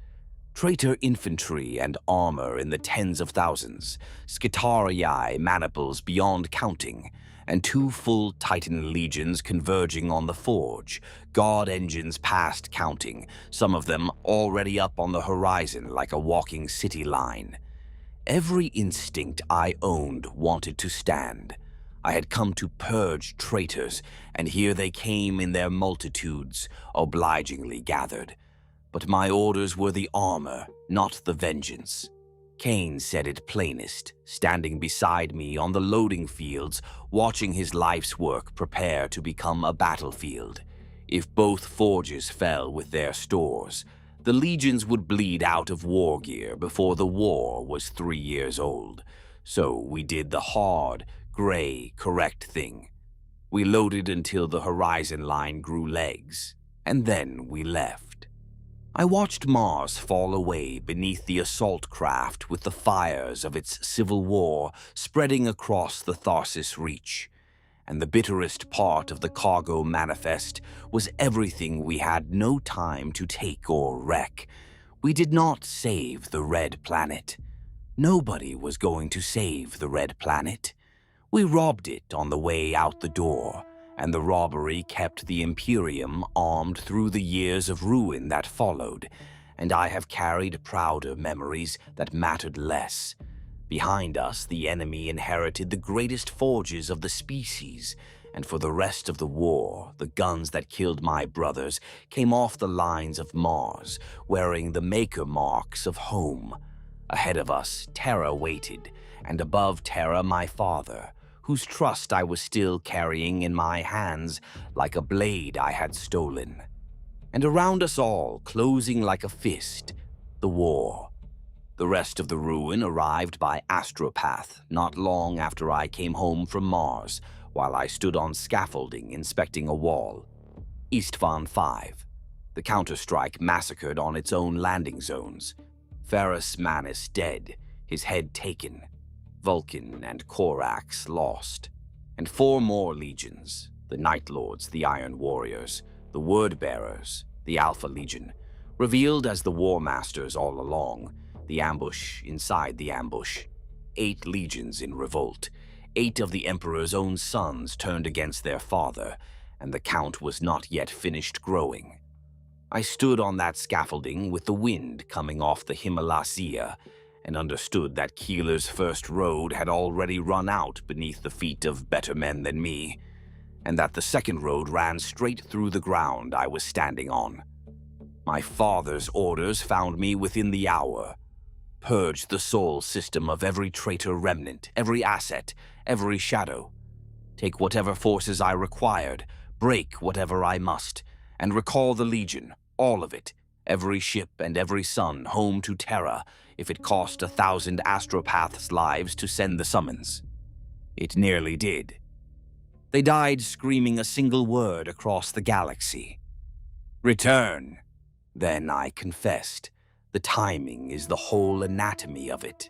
Traitor infantry and armor in the tens of thousands, Skitarii maniples beyond counting, and 2 full Titan legions converging on the forge, god engines past counting, some of them already up on the horizon like a walking city line. Every instinct I owned wanted to stand. I had come to purge traitors, and here they came in their multitudes, obligingly gathered. But my orders were the armor, not the vengeance. Cain said it plainest, standing beside me on the loading fields, watching his life's work prepare to become a battlefield. If both forges fell with their stores, the legions would bleed out of war gear before the war was 3 years old. So we did the hard, gray, correct thing. We loaded until the horizon line grew legs, and then we left. I watched Mars fall away beneath the assault craft with the fires of its civil war spreading across the Tharsis Reach. And the bitterest part of the cargo manifest was everything we had no time to take or wreck. We did not save the Red Planet. Nobody was going to save the Red Planet. We robbed it on the way out the door, and the robbery kept the Imperium armed through the years of ruin that followed, and I have carried prouder memories that mattered less. Behind us, the enemy inherited the greatest forges of the species, and for the rest of the war, the guns that killed my brothers came off the lines of Mars, wearing the maker marks of home. Ahead of us, Terra waited, and above Terra my father, whose trust I was still carrying in my hands like a blade I had stolen. And around us all, closing like a fist, the war. The rest of the ruin arrived by astropath not long after I came home from Mars, while I stood on scaffolding inspecting a wall. Istvan V. The counterstrike massacred on its own landing zones. Ferrus Manus dead, his head taken. Vulcan and Korax lost. And 4 more legions, the Night Lords, the Iron Warriors, the Word-Bearers, the Alpha Legion, revealed as the War Masters all along, the ambush inside the ambush. 8 legions in revolt. 8 of the Emperor's own sons turned against their father, and the count was not yet finished growing. I stood on that scaffolding with the wind coming off the Himalaya, and understood that Keeler's first road had already run out beneath the feet of better men than me, and that the second road ran straight through the ground I was standing on. My father's orders found me within the hour. Purge the soul system of every traitor remnant, every asset, every shadow. Take whatever forces I required, break whatever I must, and recall the Legion, all of it, every ship and every son home to Terra, if it cost 1,000 astropaths' lives to send the summons. It nearly did. They died screaming a single word across the galaxy. Return. Then I confessed. The timing is the whole anatomy of it.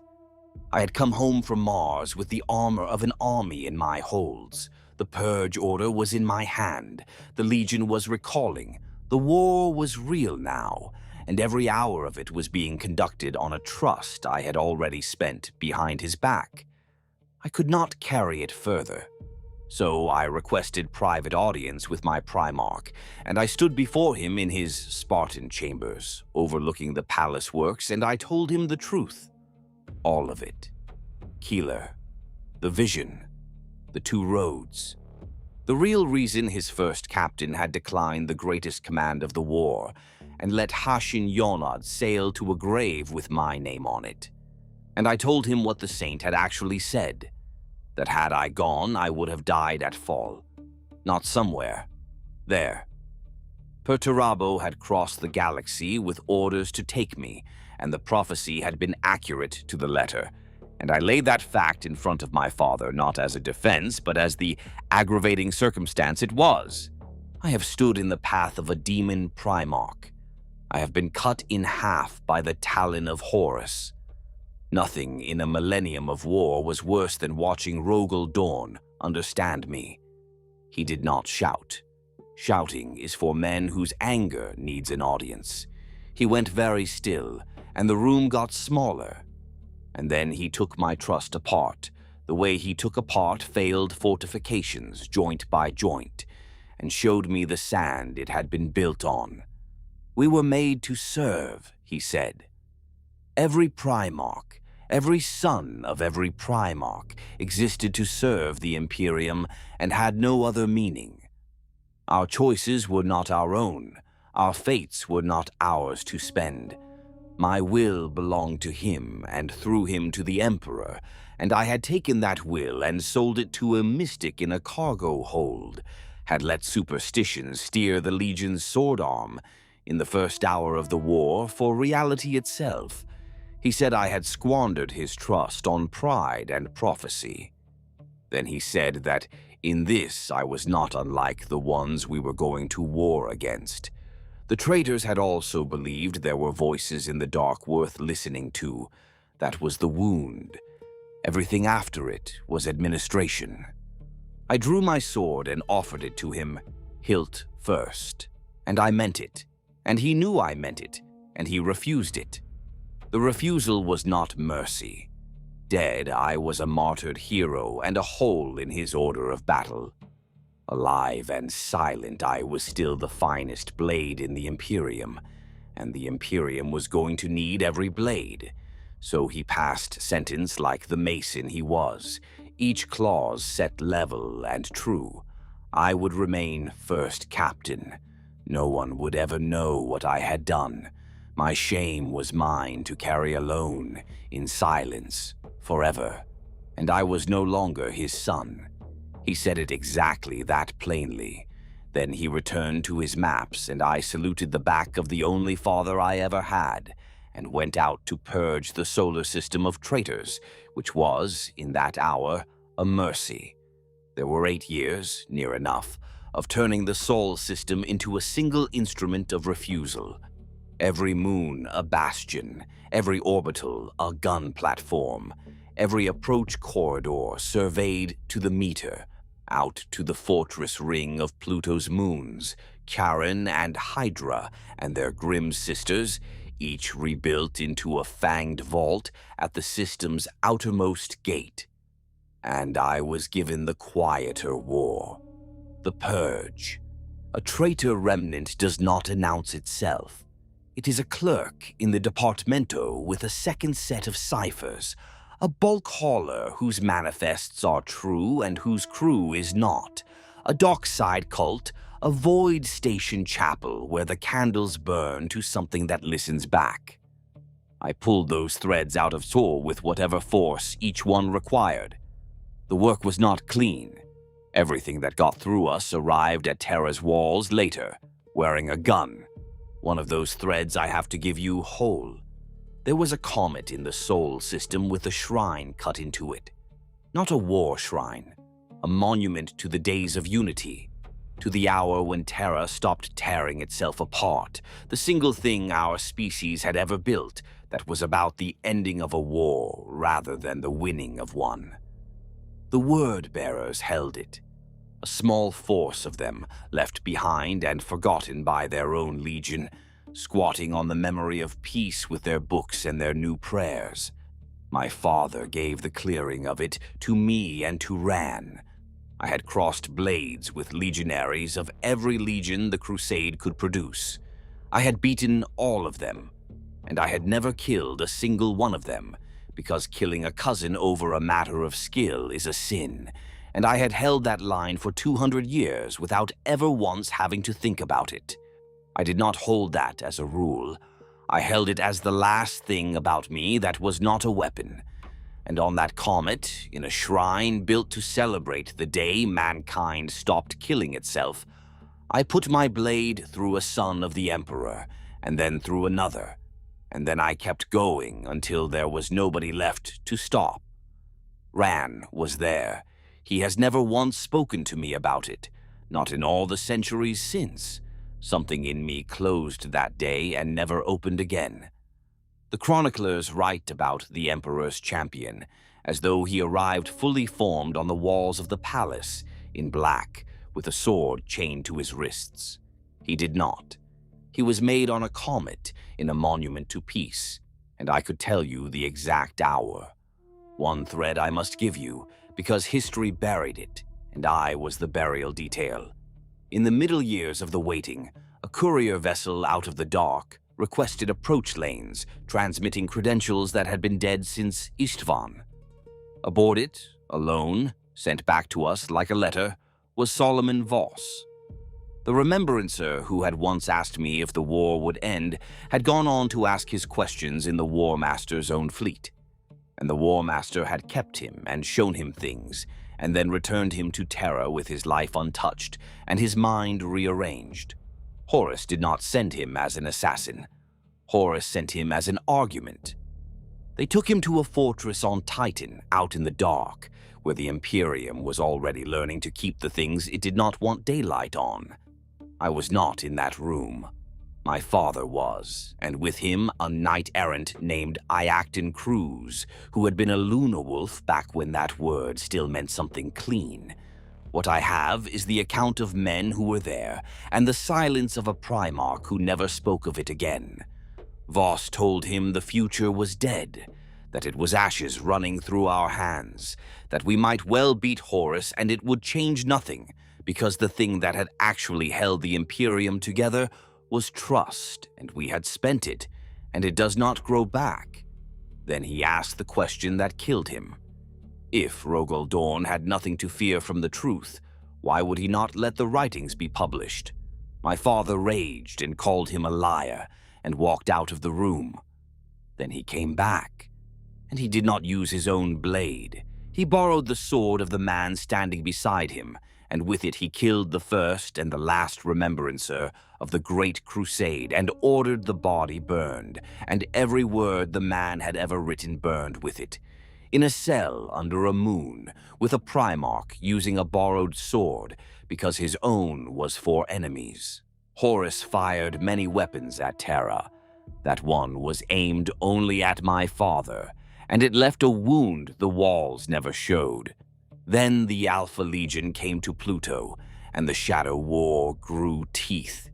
I had come home from Mars with the armor of an army in my holds. The purge order was in my hand. The Legion was recalling. The war was real now, and every hour of it was being conducted on a trust I had already spent behind his back. I could not carry it further. So I requested private audience with my Primarch, and I stood before him in his Spartan chambers, overlooking the palace works, and I told him the truth. All of it. Keeler. The vision. The 2 roads. The real reason his first captain had declined the greatest command of the war, and let Hashin Yonad sail to a grave with my name on it. And I told him what the saint had actually said. That had I gone, I would have died at fall. Not somewhere. There. Perturabo had crossed the galaxy with orders to take me, and the prophecy had been accurate to the letter. And I laid that fact in front of my father, not as a defense, but as the aggravating circumstance it was. I have stood in the path of a demon Primarch. I have been cut in half by the talon of Horus. Nothing in a millennium of war was worse than watching Rogal Dorn understand me. He did not shout. Shouting is for men whose anger needs an audience. He went very still, and the room got smaller. And then he took my trust apart, the way he took apart failed fortifications joint by joint, and showed me the sand it had been built on. We were made to serve, he said. Every Primarch, every son of every Primarch existed to serve the Imperium and had no other meaning. Our choices were not our own. Our fates were not ours to spend. My will belonged to him, and through him to the Emperor, and I had taken that will and sold it to a mystic in a cargo hold, had let superstition steer the Legion's sword arm in the first hour of the war for reality itself. He said I had squandered his trust on pride and prophecy. Then he said that in this I was not unlike the ones we were going to war against. The traitors had also believed there were voices in the dark worth listening to. That was the wound. Everything after it was administration. I drew my sword and offered it to him, hilt first. And I meant it. And he knew I meant it, and he refused it. The refusal was not mercy. Dead, I was a martyred hero and a hole in his order of battle. Alive and silent, I was still the finest blade in the Imperium, and the Imperium was going to need every blade. So he passed sentence like the mason he was, each clause set level and true. I would remain first captain. No one would ever know what I had done. My shame was mine to carry alone, in silence, forever. and I was no longer his son. He said it exactly that plainly. Then he returned to his maps, and I saluted the back of the only father I ever had, and went out to purge the solar system of traitors, which was, in that hour, a mercy. There were 8 years, near enough, of turning the Sol system into a single instrument of refusal. Every moon a bastion, every orbital a gun platform, every approach corridor surveyed to the meter, out to the fortress ring of Pluto's moons, Charon and Hydra and their grim sisters, each rebuilt into a fanged vault at the system's outermost gate. And I was given the quieter war, the Purge. A traitor remnant does not announce itself. It is a clerk in the Departamento with a second set of ciphers, a bulk hauler whose manifests are true and whose crew is not, a dockside cult, a void station chapel where the candles burn to something that listens back. I pulled those threads out of Sol with whatever force each one required. The work was not clean. Everything that got through us arrived at Terra's walls later, wearing a gun. One of those threads I have to give you whole. There was a comet in the Sol system with a shrine cut into it. Not a war shrine, a monument to the days of unity, to the hour when Terra stopped tearing itself apart, the single thing our species had ever built that was about the ending of a war rather than the winning of one. The word-bearers held it, a small force of them left behind and forgotten by their own legion, squatting on the memory of peace with their books and their new prayers. My father gave the clearing of it to me and to Ran. I had crossed blades with legionaries of every legion the Crusade could produce. I had beaten all of them, and I had never killed a single one of them, because killing a cousin over a matter of skill is a sin, and I had held that line for 200 years without ever once having to think about it. I did not hold that as a rule. I held it as the last thing about me that was not a weapon. And on that comet, in a shrine built to celebrate the day mankind stopped killing itself, I put my blade through a son of the Emperor, and then through another, and then I kept going until there was nobody left to stop. Ran was there. He has never once spoken to me about it, not in all the centuries since. Something in me closed that day and never opened again. The chroniclers write about the Emperor's champion, as though he arrived fully formed on the walls of the palace, in black, with a sword chained to his wrists. He did not. He was made on a comet in a monument to peace, and I could tell you the exact hour. One thread I must give you, because history buried it, and I was the burial detail. In the middle years of the waiting, a courier vessel out of the dark requested approach lanes, transmitting credentials that had been dead since Istvan. Aboard it, alone, sent back to us like a letter, was Solomon Voss. The remembrancer who had once asked me if the war would end had gone on to ask his questions in the War Master's own fleet. And the War Master had kept him and shown him things, and then returned him to Terra with his life untouched and his mind rearranged. Horus did not send him as an assassin. Horus sent him as an argument. They took him to a fortress on Titan, out in the dark, where the Imperium was already learning to keep the things it did not want daylight on. I was not in that room. My father was, and with him a knight-errant named Iacton Cruz, who had been a Luna Wolf back when that word still meant something clean. What I have is the account of men who were there, and the silence of a Primarch who never spoke of it again. Voss told him the future was dead, that it was ashes running through our hands, that we might well beat Horus and it would change nothing, because the thing that had actually held the Imperium together was trust, and we had spent it, and it does not grow back. Then he asked the question that killed him. If Rogal Dorn had nothing to fear from the truth, why would he not let the writings be published? My father raged and called him a liar, and walked out of the room. Then he came back, and he did not use his own blade. He borrowed the sword of the man standing beside him, and with it he killed the first and the last remembrancer of the Great Crusade and ordered the body burned, and every word the man had ever written burned with it. In a cell under a moon, with a Primarch using a borrowed sword, because his own was for enemies. Horus fired many weapons at Terra. That one was aimed only at my father, and it left a wound the walls never showed. Then the Alpha Legion came to Pluto, and the Shadow War grew teeth.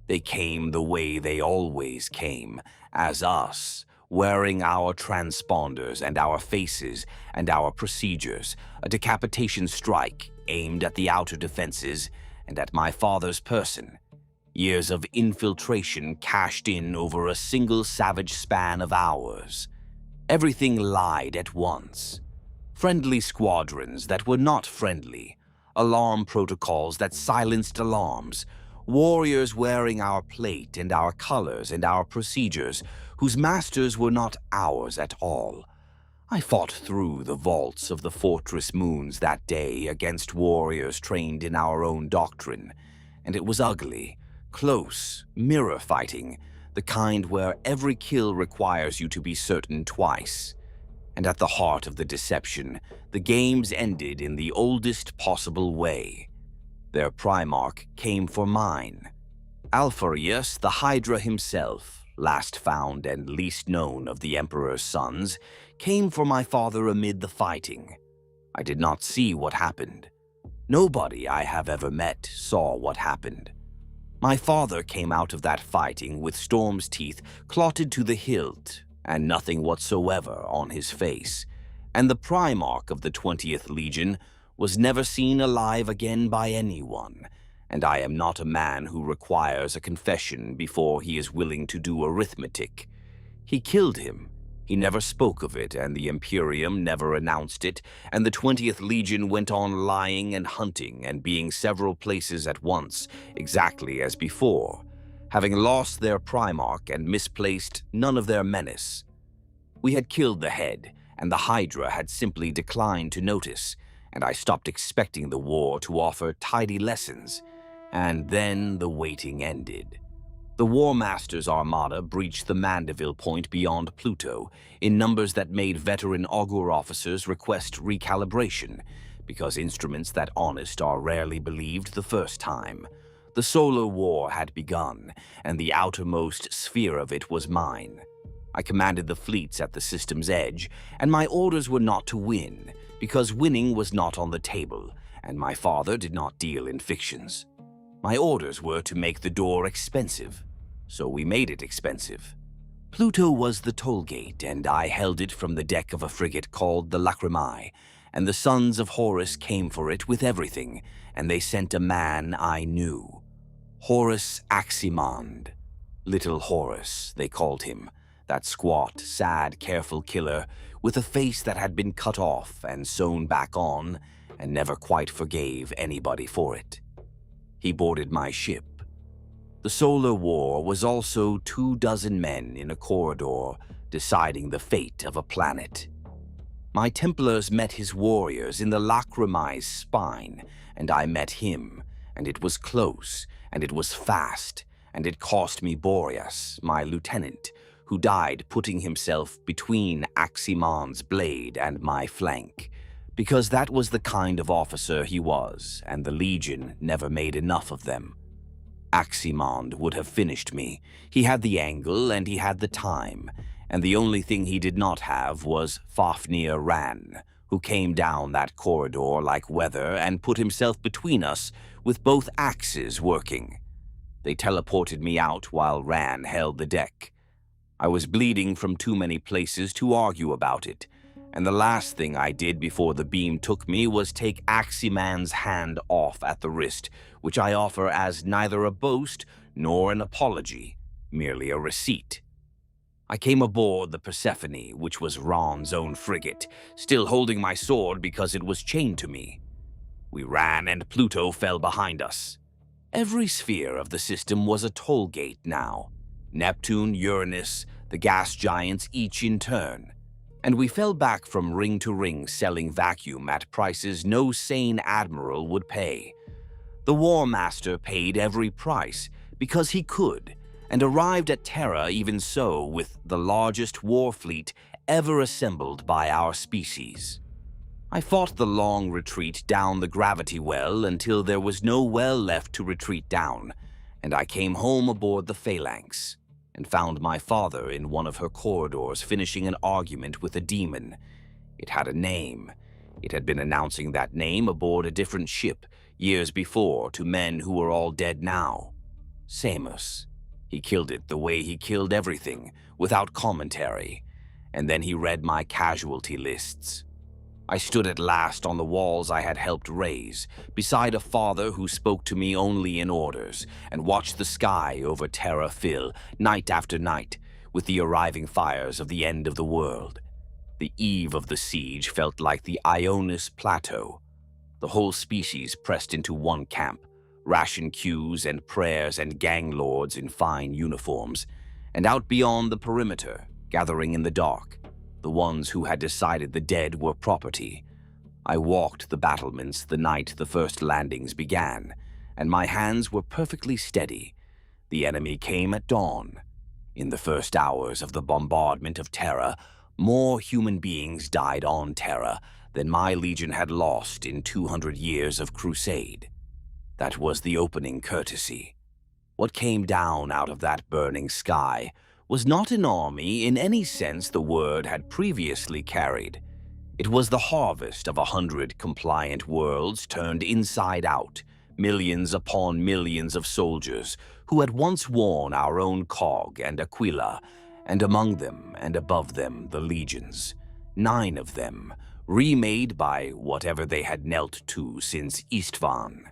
They came the way they always came, as us, wearing our transponders and our faces and our procedures, a decapitation strike aimed at the outer defenses and at my father's person. Years of infiltration cashed in over a single savage span of hours. Everything lied at once. Friendly squadrons that were not friendly, alarm protocols that silenced alarms, warriors wearing our plate and our colors and our procedures, whose masters were not ours at all. I fought through the vaults of the fortress moons that day against warriors trained in our own doctrine, and it was ugly, close, mirror fighting, the kind where every kill requires you to be certain twice. And at the heart of the deception, the games ended in the oldest possible way. Their Primarch came for mine. Alpharius, the Hydra himself, last found and least known of the Emperor's sons, came for my father amid the fighting. I did not see what happened. Nobody I have ever met saw what happened. My father came out of that fighting with Storm's teeth clotted to the hilt and nothing whatsoever on his face, and the Primarch of the 20th Legion was never seen alive again by anyone, and I am not a man who requires a confession before he is willing to do arithmetic. He killed him. He never spoke of it, and the Imperium never announced it, and the 20th Legion went on lying and hunting and being several places at once, exactly as before, having lost their Primarch and misplaced none of their menace. We had killed the head, and the Hydra had simply declined to notice, and I stopped expecting the war to offer tidy lessons, and then the waiting ended. The War Master's armada breached the Mandeville point beyond Pluto in numbers that made veteran augur officers request recalibration, because instruments that honest are rarely believed the first time. The solar war had begun, and the outermost sphere of it was mine. I commanded the fleets at the system's edge, and my orders were not to win, because winning was not on the table, and my father did not deal in fictions. My orders were to make the door expensive. So we made it expensive. Pluto was the toll gate, and I held it from the deck of a frigate called the Lacrimae, and the sons of Horus came for it with everything, and they sent a man I knew. Horus Sigismund. Little Horus, they called him, that squat, sad, careful killer with a face that had been cut off and sewn back on and never quite forgave anybody for it. He boarded my ship. The solar war was also 24 men in a corridor deciding the fate of a planet. My Templars met his warriors in the Lacrimae's spine, and I met him, and it was close, and it was fast, and it cost me Boreas, my lieutenant, who died putting himself between Sigismund's blade and my flank, because that was the kind of officer he was, and the Legion never made enough of them. Sigismund would have finished me. He had the angle and he had the time, and the only thing he did not have was Fafnir Ran, who came down that corridor like weather and put himself between us with both axes working. They teleported me out while Ran held the deck. I was bleeding from too many places to argue about it, and the last thing I did before the beam took me was take Sigismund's hand off at the wrist, which I offer as neither a boast nor an apology, merely a receipt. I came aboard the Persephone, which was Ron's own frigate, still holding my sword because it was chained to me. We ran and Pluto fell behind us. Every sphere of the system was a toll gate now. Neptune, Uranus, the gas giants each in turn. And we fell back from ring to ring, selling vacuum at prices no sane admiral would pay. The War Master paid every price because he could, and arrived at Terra even so with the largest war fleet ever assembled by our species. I fought the long retreat down the gravity well until there was no well left to retreat down, and I came home aboard the Phalanx and found my father in one of her corridors finishing an argument with a demon. It had a name. It had been announcing that name aboard a different ship years before to men who were all dead now. Samus. He killed it the way he killed everything, without commentary, and then he read my casualty lists. I stood at last on the walls I had helped raise, beside a father who spoke to me only in orders, and watched the sky over Terra fill, night after night, with the arriving fires of the end of the world. The eve of the siege felt like the Ionis Plateau. The whole species pressed into one camp, ration queues and prayers and gang lords in fine uniforms, and out beyond the perimeter, gathering in the dark, the ones who had decided the dead were property. I walked the battlements the night the first landings began, and my hands were perfectly steady. The enemy came at dawn. In the first hours of the bombardment of Terra, more human beings died on Terra than my legion had lost in 200 years of crusade. That was the opening courtesy. What came down out of that burning sky was not an army in any sense the word had previously carried. It was the harvest of 100 compliant worlds turned inside out, millions upon millions of soldiers who had once worn our own cog and Aquila, and among them and above them the legions, 9 of them, remade by whatever they had knelt to since Istvan.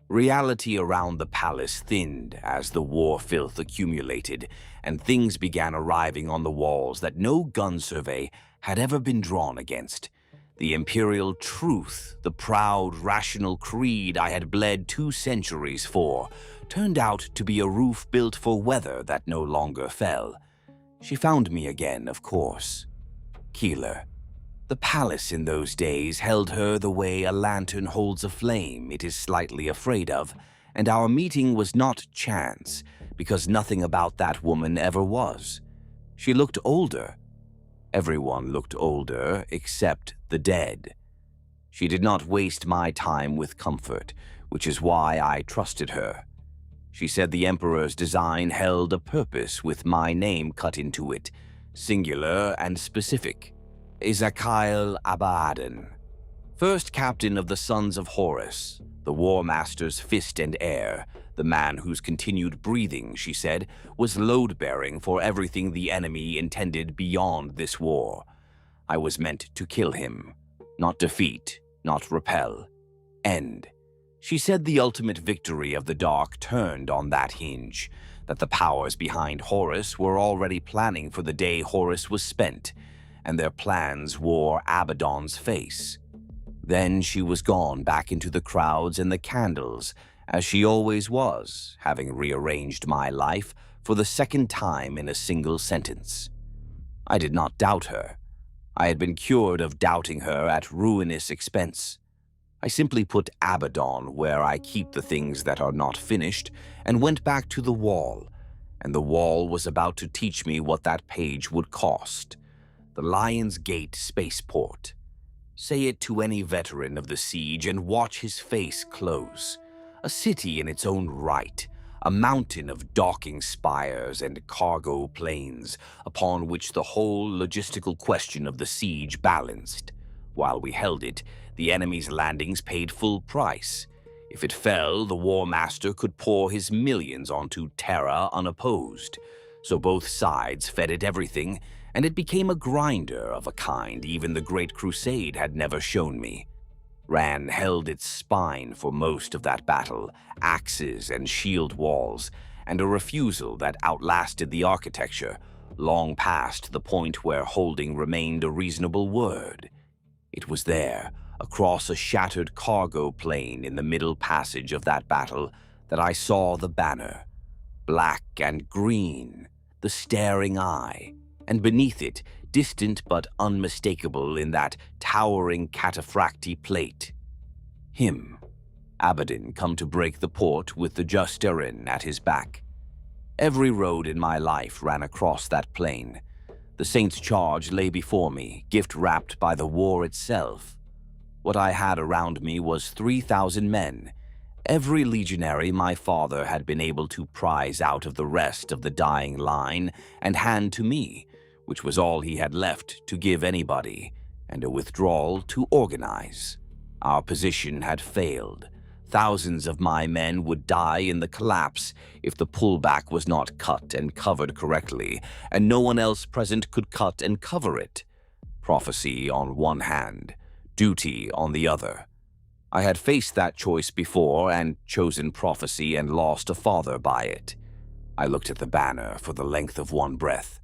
Reality around the palace thinned as the war filth accumulated, and things began arriving on the walls that no gun survey had ever been drawn against. The imperial truth, the proud, rational creed I had bled 2 centuries for, turned out to be a roof built for weather that no longer fell. She found me again, of course. Keeler. The palace in those days held her the way a lantern holds a flame it is slightly afraid of, and our meeting was not chance, because nothing about that woman ever was. She looked older. Everyone looked older except the dead. She did not waste my time with comfort, which is why I trusted her. She said the Emperor's design held a purpose with my name cut into it, singular and specific. Ezekiel Abaddon, first captain of the Sons of Horus, the War Master's fist and heir, the man whose continued breathing, she said, was load-bearing for everything the enemy intended beyond this war. I was meant to kill him, not defeat, not repel, end. She said the ultimate victory of the Dark turned on that hinge, that the powers behind Horus were already planning for the day Horus was spent, and their plans wore Abaddon's face. Then she was gone back into the crowds and the candles, as she always was, having rearranged my life for the second time in a single sentence. I did not doubt her. I had been cured of doubting her at ruinous expense. I simply put Abaddon where I keep the things that are not finished and went back to the wall, and the wall was about to teach me what that page would cost. The Lion's Gate spaceport. Say it to any veteran of the siege and watch his face close. A city in its own right, a mountain of docking spires and cargo planes upon which the whole logistical question of the siege balanced. While we held it, the enemy's landings paid full price. If it fell, the War Master could pour his millions onto Terra unopposed. So both sides fed it everything, and it became a grinder of a kind even the Great Crusade had never shown me. Ran held its spine for most of that battle, axes and shield walls, and a refusal that outlasted the architecture, long past the point where holding remained a reasonable word. It was there, across a shattered cargo plane in the middle passage of that battle, that I saw the banner. Black and green, the staring eye, and beneath it, distant but unmistakable in that towering cataphracti plate. Him, Abaddon, come to break the port with the Justerin at his back. Every road in my life ran across that plain. The Saint's charge lay before me, gift-wrapped by the war itself. What I had around me was 3,000 men, every legionary my father had been able to prize out of the rest of the dying line and hand to me, which was all he had left to give anybody, and a withdrawal to organize. Our position had failed. Thousands of my men would die in the collapse if the pullback was not cut and covered correctly, and no one else present could cut and cover it. Prophecy on one hand, duty on the other. I had faced that choice before and chosen prophecy and lost a father by it. I looked at the banner for the length of one breath.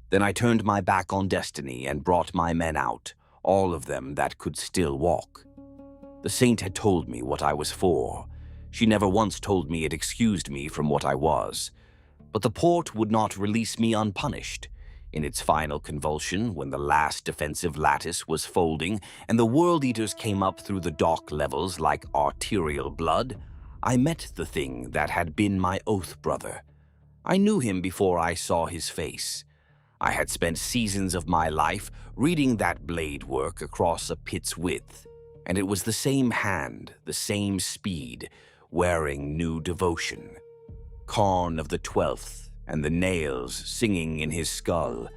Then I turned my back on destiny and brought my men out, all of them that could still walk. The Saint had told me what I was for. She never once told me it excused me from what I was. But the port would not release me unpunished. In its final convulsion, when the last defensive lattice was folding and the World Eaters came up through the dock levels like arterial blood, I met the thing that had been my oath brother. I knew him before I saw his face. I had spent seasons of my life reading that blade work across a pit's width. And it was the same hand, the same speed, wearing new devotion. Karn of the 12th, and the nails singing in his skull,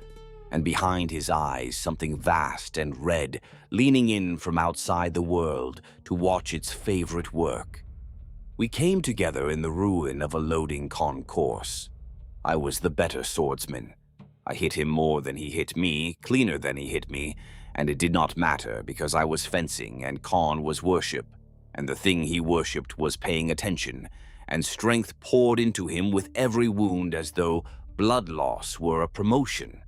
and behind his eyes something vast and red, leaning in from outside the world to watch its favorite work. We came together in the ruin of a loading concourse. I was the better swordsman. I hit him more than he hit me, cleaner than he hit me, and it did not matter because I was fencing and Karn was worship, and the thing he worshipped was paying attention, and strength poured into him with every wound as though blood loss were a promotion.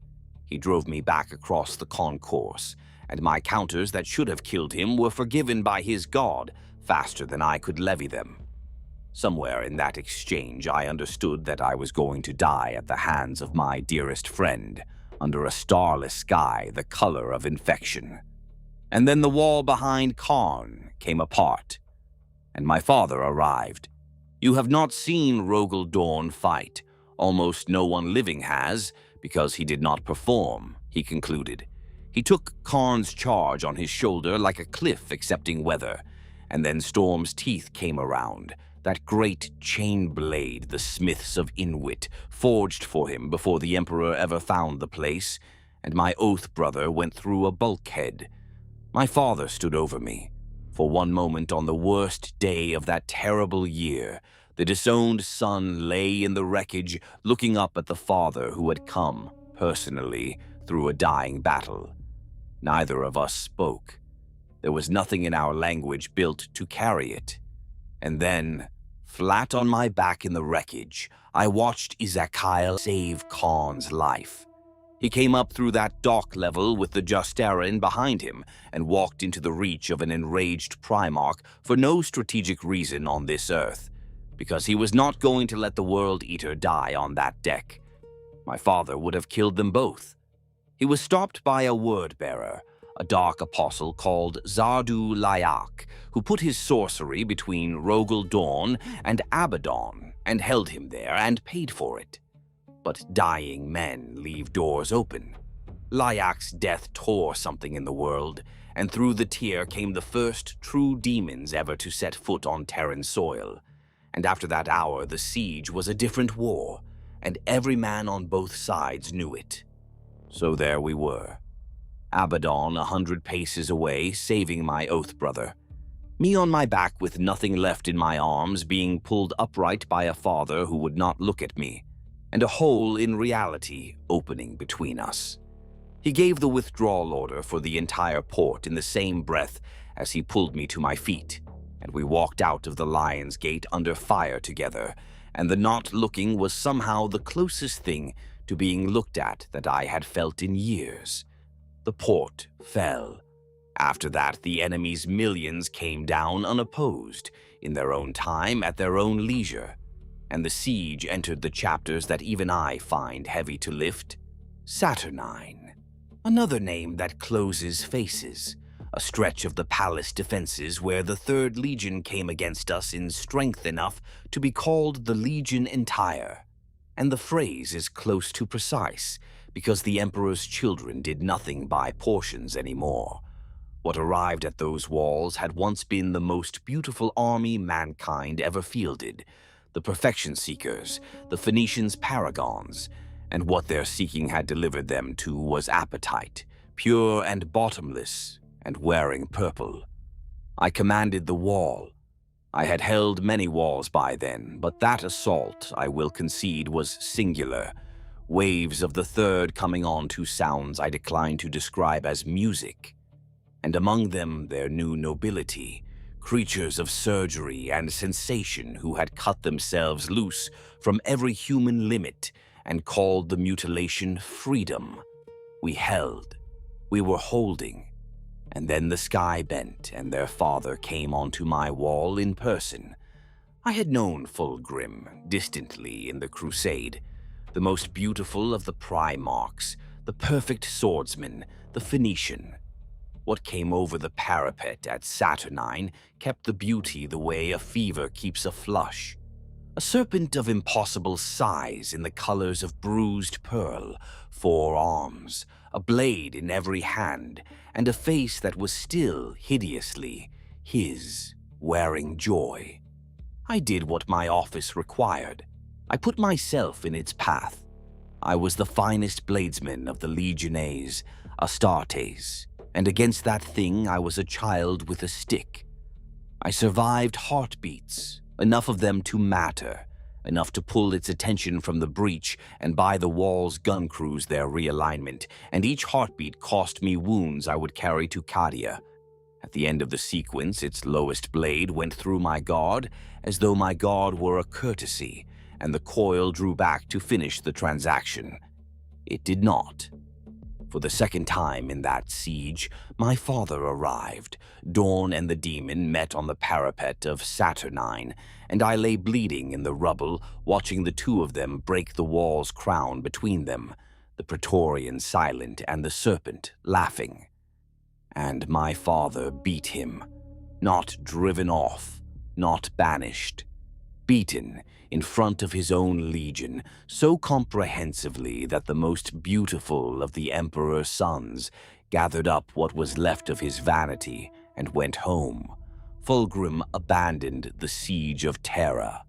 He drove me back across the concourse, and my counters that should have killed him were forgiven by his god faster than I could levy them. Somewhere in that exchange I understood that I was going to die at the hands of my dearest friend, under a starless sky the color of infection. And then the wall behind Karn came apart, and my father arrived. You have not seen Rogal Dorn fight. Almost no one living has, because he did not perform, he concluded. He took Karn's charge on his shoulder like a cliff accepting weather, and then Storm's teeth came around, that great chain blade the smiths of Inwit forged for him before the Emperor ever found the place, and my oath brother went through a bulkhead. My father stood over me. For one moment on the worst day of that terrible year, the disowned son lay in the wreckage looking up at the father who had come, personally, through a dying battle. Neither of us spoke. There was nothing in our language built to carry it. And then, flat on my back in the wreckage, I watched Ezekiel save Karn's life. He came up through that dock level with the Justerin behind him and walked into the reach of an enraged Primarch for no strategic reason on this earth, because he was not going to let the World Eater die on that deck. My father would have killed them both. He was stopped by a word-bearer, a dark apostle called Zardu Layak, who put his sorcery between Rogal Dorn and Abaddon and held him there and paid for it. But dying men leave doors open. Layak's death tore something in the world, and through the tear came the first true demons ever to set foot on Terran soil. And after that hour, the siege was a different war, and every man on both sides knew it. So there we were. Abaddon 100 paces away, saving my oath brother. Me on my back with nothing left in my arms, being pulled upright by a father who would not look at me, and a hole in reality opening between us. He gave the withdrawal order for the entire port in the same breath as he pulled me to my feet, and we walked out of the Lion's Gate under fire together, and the not looking was somehow the closest thing to being looked at that I had felt in years. The port fell. After that, the enemy's millions came down unopposed, in their own time, at their own leisure, and the siege entered the chapters that even I find heavy to lift. Saturnine. Another name that closes faces, a stretch of the palace defenses where the 3rd Legion came against us in strength enough to be called the Legion Entire. And the phrase is close to precise, because the Emperor's children did nothing by portions anymore. What arrived at those walls had once been the most beautiful army mankind ever fielded, the Perfection Seekers, the Phoenicians' paragons, and what their seeking had delivered them to was appetite, pure and bottomless, and wearing purple. I commanded the wall. I had held many walls by then, but that assault, I will concede, was singular. Waves of the 3rd coming on to sounds I decline to describe as music. And among them their new nobility, creatures of surgery and sensation who had cut themselves loose from every human limit and called the mutilation freedom. We held. We were holding. And then the sky bent, and their father came onto my wall in person. I had known Fulgrim distantly in the Crusade, the most beautiful of the Primarchs, the perfect swordsman, the Phoenician. What came over the parapet at Saturnine kept the beauty the way a fever keeps a flush. A serpent of impossible size in the colors of bruised pearl, 4 arms, a blade in every hand, and a face that was still hideously his, wearing joy. I did what my office required. I put myself in its path. I was the finest bladesman of the Legiones, Astartes, and against that thing I was a child with a stick. I survived heartbeats, enough of them to matter, enough to pull its attention from the breach and buy the wall's gun crews their realignment, and each heartbeat cost me wounds I would carry to Cadia. At the end of the sequence, its lowest blade went through my guard, as though my guard were a courtesy, and the coil drew back to finish the transaction. It did not. For the 2nd time in that siege, my father arrived. Dorn and the demon met on the parapet of Saturnine, and I lay bleeding in the rubble, watching the 2 of them break the wall's crown between them, the Praetorian silent and the serpent laughing. And my father beat him, not driven off, not banished. Beaten in front of his own legion, so comprehensively that the most beautiful of the Emperor's sons gathered up what was left of his vanity and went home. Fulgrim abandoned the Siege of Terra.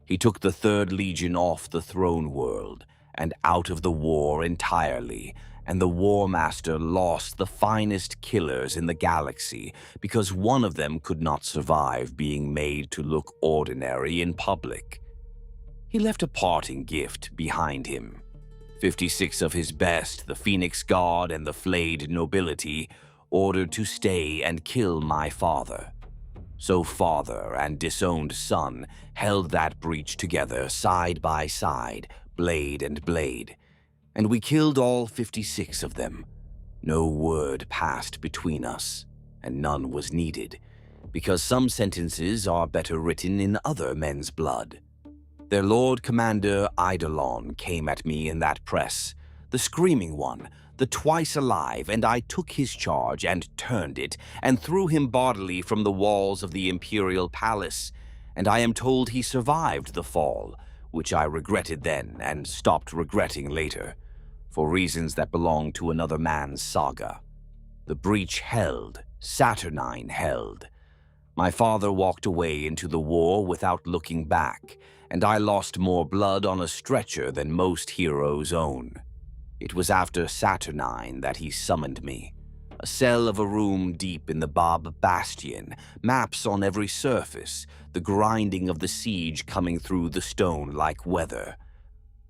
He took the 3rd Legion off the throne world and out of the war entirely, and the War Master lost the finest killers in the galaxy because one of them could not survive being made to look ordinary in public. He left a parting gift behind him. 56 of his best, the Phoenix Guard and the flayed nobility, ordered to stay and kill my father. So father and disowned son held that breach together side by side, blade and blade, and we killed all 56 of them. No word passed between us, and none was needed, because some sentences are better written in other men's blood. Their Lord Commander Eidolon came at me in that press, the screaming one, the twice alive, and I took his charge and turned it, and threw him bodily from the walls of the Imperial Palace, and I am told he survived the fall, which I regretted then and stopped regretting later, for reasons that belong to another man's saga. The breach held, Saturnine held. My father walked away into the war without looking back, and I lost more blood on a stretcher than most heroes own. It was after Saturnine that he summoned me. A cell of a room deep in the Bab Bastion, maps on every surface, the grinding of the siege coming through the stone like weather.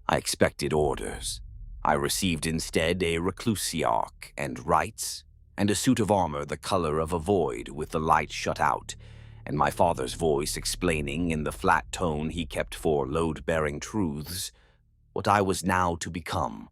I expected orders. I received instead a reclusiarch and rights, and a suit of armor the color of a void with the light shut out, and my father's voice explaining in the flat tone he kept for load-bearing truths what I was now to become.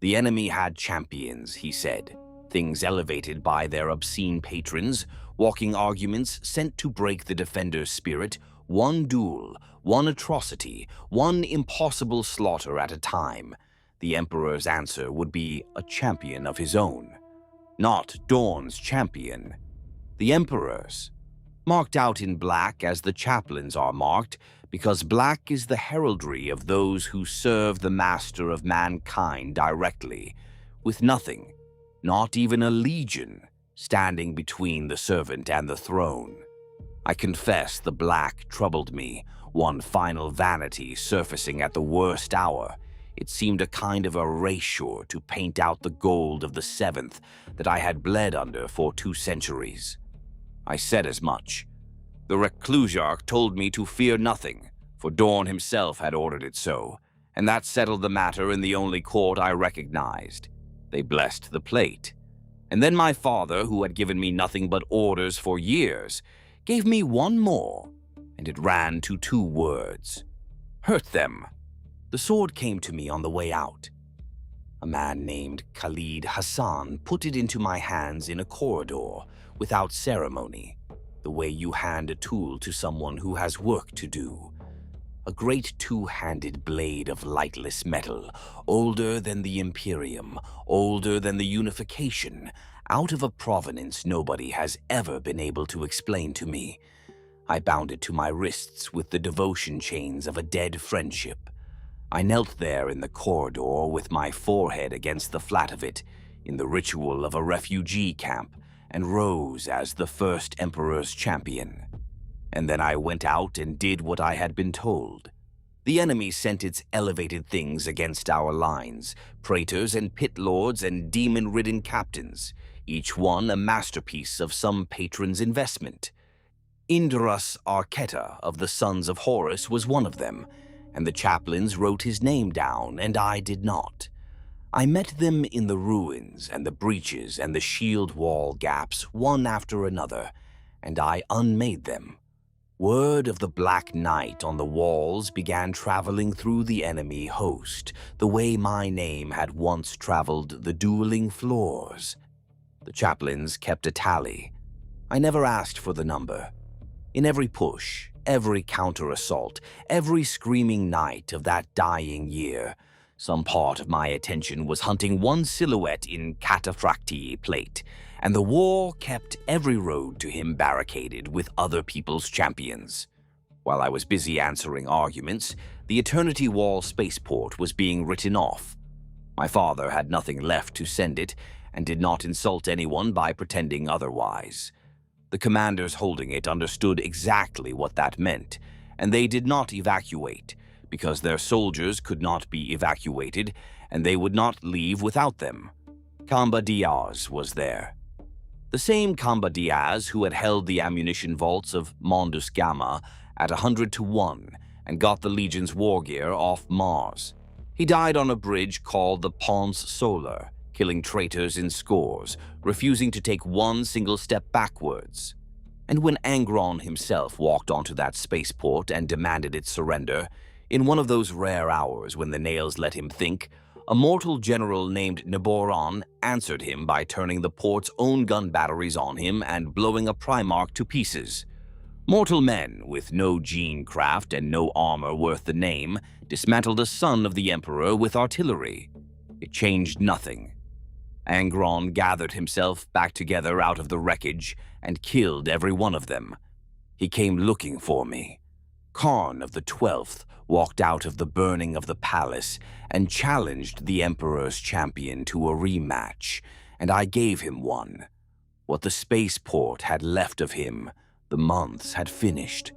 The enemy had champions, he said, things elevated by their obscene patrons, walking arguments sent to break the defender's spirit, one duel, one atrocity, one impossible slaughter at a time. The Emperor's answer would be a champion of his own. Not Dorn's champion. The Emperor's. Marked out in black as the chaplains are marked, because black is the heraldry of those who serve the master of mankind directly, with nothing, not even a legion, standing between the servant and the throne. I confess the black troubled me, one final vanity surfacing at the worst hour. It seemed a kind of erasure to paint out the gold of the seventh that I had bled under for 2 centuries. I said as much. The Reclusiarch told me to fear nothing, for Dorn himself had ordered it so, and that settled the matter in the only court I recognized. They blessed the plate. And then my father, who had given me nothing but orders for years, gave me one more, and it ran to 2 words. Hurt them. The sword came to me on the way out. A man named Khalid Hassan put it into my hands in a corridor, without ceremony, the way you hand a tool to someone who has work to do. A great 2-handed blade of lightless metal, older than the Imperium, older than the Unification, out of a provenance nobody has ever been able to explain to me. I bound it to my wrists with the devotion chains of a dead friendship. I knelt there in the corridor with my forehead against the flat of it, in the ritual of a refugee camp, and rose as the first Emperor's champion. And then I went out and did what I had been told. The enemy sent its elevated things against our lines, traitors and pit lords and demon-ridden captains, each one a masterpiece of some patron's investment. Indras Arquetta of the Sons of Horus was one of them, and the chaplains wrote his name down, and I did not. I met them in the ruins and the breaches and the shield wall gaps, one after another, and I unmade them. Word of the Black Knight on the walls began traveling through the enemy host, the way my name had once traveled the dueling floors. The chaplains kept a tally. I never asked for the number. In every push, every counter-assault, every screaming night of that dying year, some part of my attention was hunting one silhouette in cataphractii plate, and the war kept every road to him barricaded with other people's champions. While I was busy answering arguments, the Eternity Wall spaceport was being written off. My father had nothing left to send it, and did not insult anyone by pretending otherwise. The commanders holding it understood exactly what that meant, and they did not evacuate, because their soldiers could not be evacuated, and they would not leave without them. Kamba Diaz was there. The same Kamba Diaz who had held the ammunition vaults of Mondus Gamma at 100 to 1 and got the Legion's war gear off Mars. He died on a bridge called the Pons Solar, killing traitors in scores, refusing to take one single step backwards. And when Angron himself walked onto that spaceport and demanded its surrender, in one of those rare hours when the nails let him think, a mortal general named Neboron answered him by turning the port's own gun batteries on him and blowing a Primarch to pieces. Mortal men with no gene craft and no armor worth the name dismantled a son of the Emperor with artillery. It changed nothing. Angron gathered himself back together out of the wreckage and killed every one of them. He came looking for me. Karn of the 12th walked out of the burning of the palace and challenged the Emperor's champion to a rematch, and I gave him one. What the spaceport had left of him, the months had finished.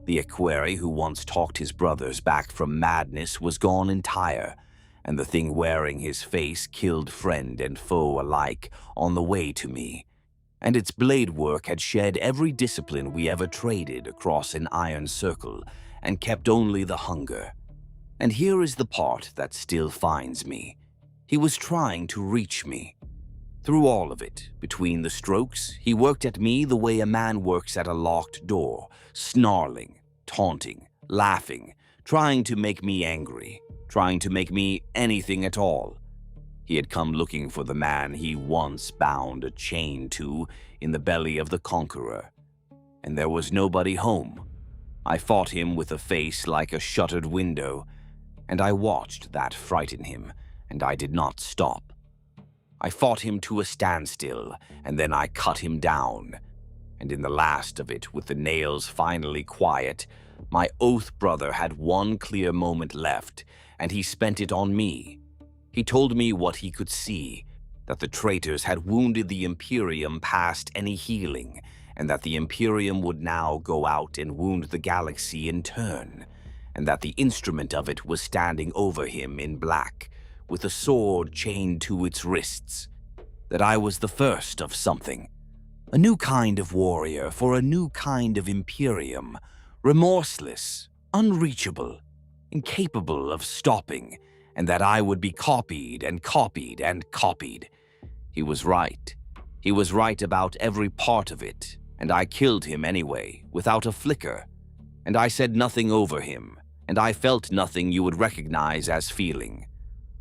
The equerry who once talked his brothers back from madness was gone entire, and the thing wearing his face killed friend and foe alike on the way to me. And its blade work had shed every discipline we ever traded across an iron circle, and kept only the hunger. And here is the part that still finds me. He was trying to reach me. Through all of it, between the strokes, he worked at me the way a man works at a locked door, snarling, taunting, laughing, trying to make me angry, trying to make me anything at all. He had come looking for the man he once bound a chain to in the belly of the Conqueror. And there was nobody home. I fought him with a face like a shuttered window, and I watched that frighten him, and I did not stop. I fought him to a standstill, and then I cut him down. And in the last of it, with the nails finally quiet, my oath brother had one clear moment left, and he spent it on me. He told me what he could see, that the traitors had wounded the Imperium past any healing, and that the Imperium would now go out and wound the galaxy in turn, and that the instrument of it was standing over him in black, with a sword chained to its wrists, that I was the first of something, a new kind of warrior for a new kind of Imperium, remorseless, unreachable, incapable of stopping, and that I would be copied and copied and copied. He was right. He was right about every part of it, and I killed him anyway, without a flicker. And I said nothing over him, and I felt nothing you would recognize as feeling.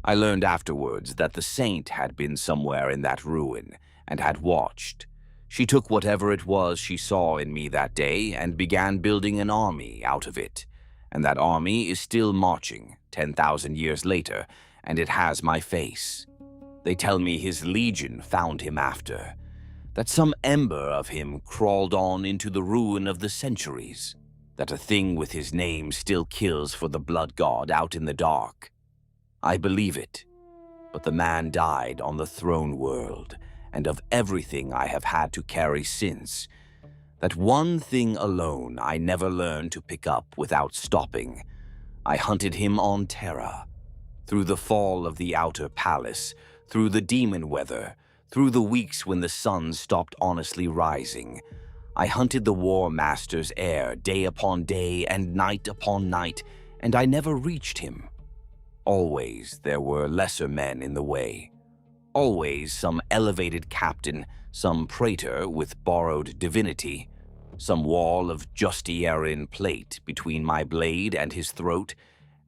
I learned afterwards that the saint had been somewhere in that ruin and had watched. She took whatever it was she saw in me that day and began building an army out of it. And that army is still marching 10,000 years later, and it has my face. They tell me his legion found him after, that some ember of him crawled on into the ruin of the centuries, that a thing with his name still kills for the blood god out in the dark. I believe it, but the man died on the throne world, and of everything I have had to carry since, that one thing alone I never learned to pick up without stopping. I hunted him on Terra, through the fall of the outer palace, through the demon weather, through the weeks when the sun stopped honestly rising. I hunted the War Master's heir day upon day and night upon night, and I never reached him. Always there were lesser men in the way. Always some elevated captain, some praetor with borrowed divinity, some wall of Justinian plate between my blade and his throat,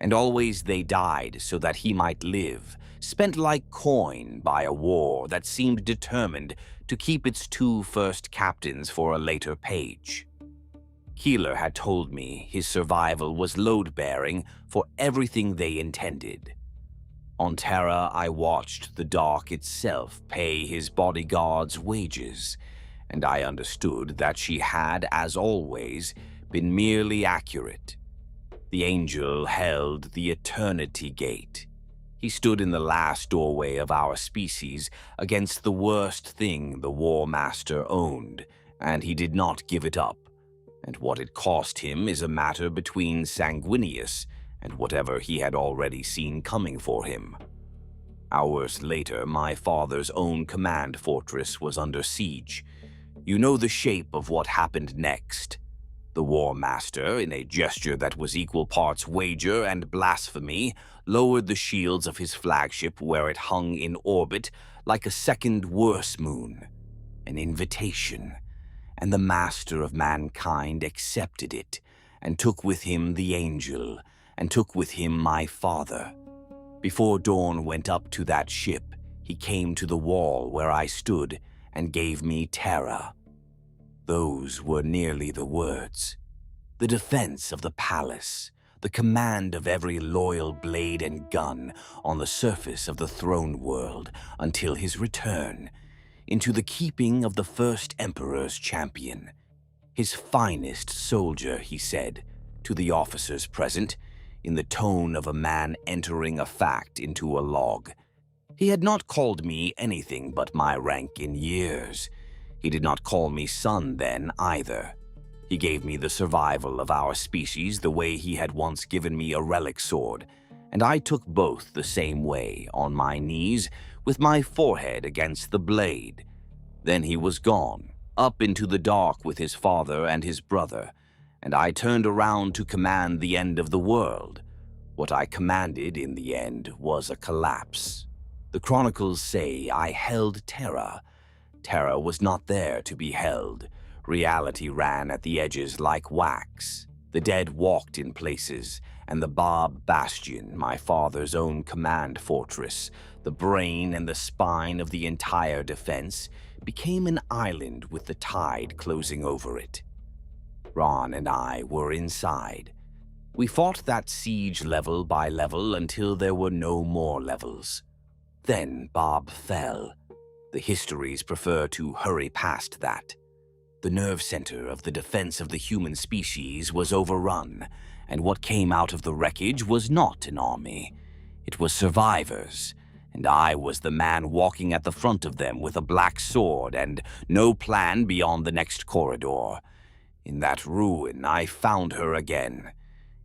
and always they died so that he might live, spent like coin by a war that seemed determined to keep its two first captains for a later page. Keeler had told me his survival was load-bearing for everything they intended. On Terra, I watched the dark itself pay his bodyguards wages, and I understood that she had, as always, been merely accurate. The angel held the eternity gate. He stood in the last doorway of our species against the worst thing the War Master owned, and he did not give it up. And what it cost him is a matter between Sanguinius and whatever he had already seen coming for him. Hours later, my father's own command fortress was under siege. You know the shape of what happened next. The War Master, in a gesture that was equal parts wager and blasphemy, lowered the shields of his flagship where it hung in orbit like a second worse moon, an invitation. And the master of mankind accepted it, and took with him the angel, and took with him my father. Before Dorn went up to that ship, he came to the wall where I stood, and gave me Terra. Those were nearly the words. The defense of the palace, the command of every loyal blade and gun on the surface of the throne world until his return, into the keeping of the first emperor's champion. His finest soldier, he said, to the officers present, in the tone of a man entering a fact into a log. He had not called me anything but my rank in years. He did not call me son then, either. He gave me the survival of our species the way he had once given me a relic sword, and I took both the same way, on my knees, with my forehead against the blade. Then he was gone, up into the dark with his father and his brother, and I turned around to command the end of the world. What I commanded in the end was a collapse. The chronicles say I held Terra. Terra was not there to be held. Reality ran at the edges like wax. The dead walked in places, and the Bob Bastion, my father's own command fortress, the brain and the spine of the entire defense, became an island with the tide closing over it. Ron and I were inside. We fought that siege level by level until there were no more levels. Then Bob fell. The histories prefer to hurry past that. The nerve center of the defense of the human species was overrun, and what came out of the wreckage was not an army. It was survivors, and I was the man walking at the front of them with a black sword and no plan beyond the next corridor. In that ruin, I found her again.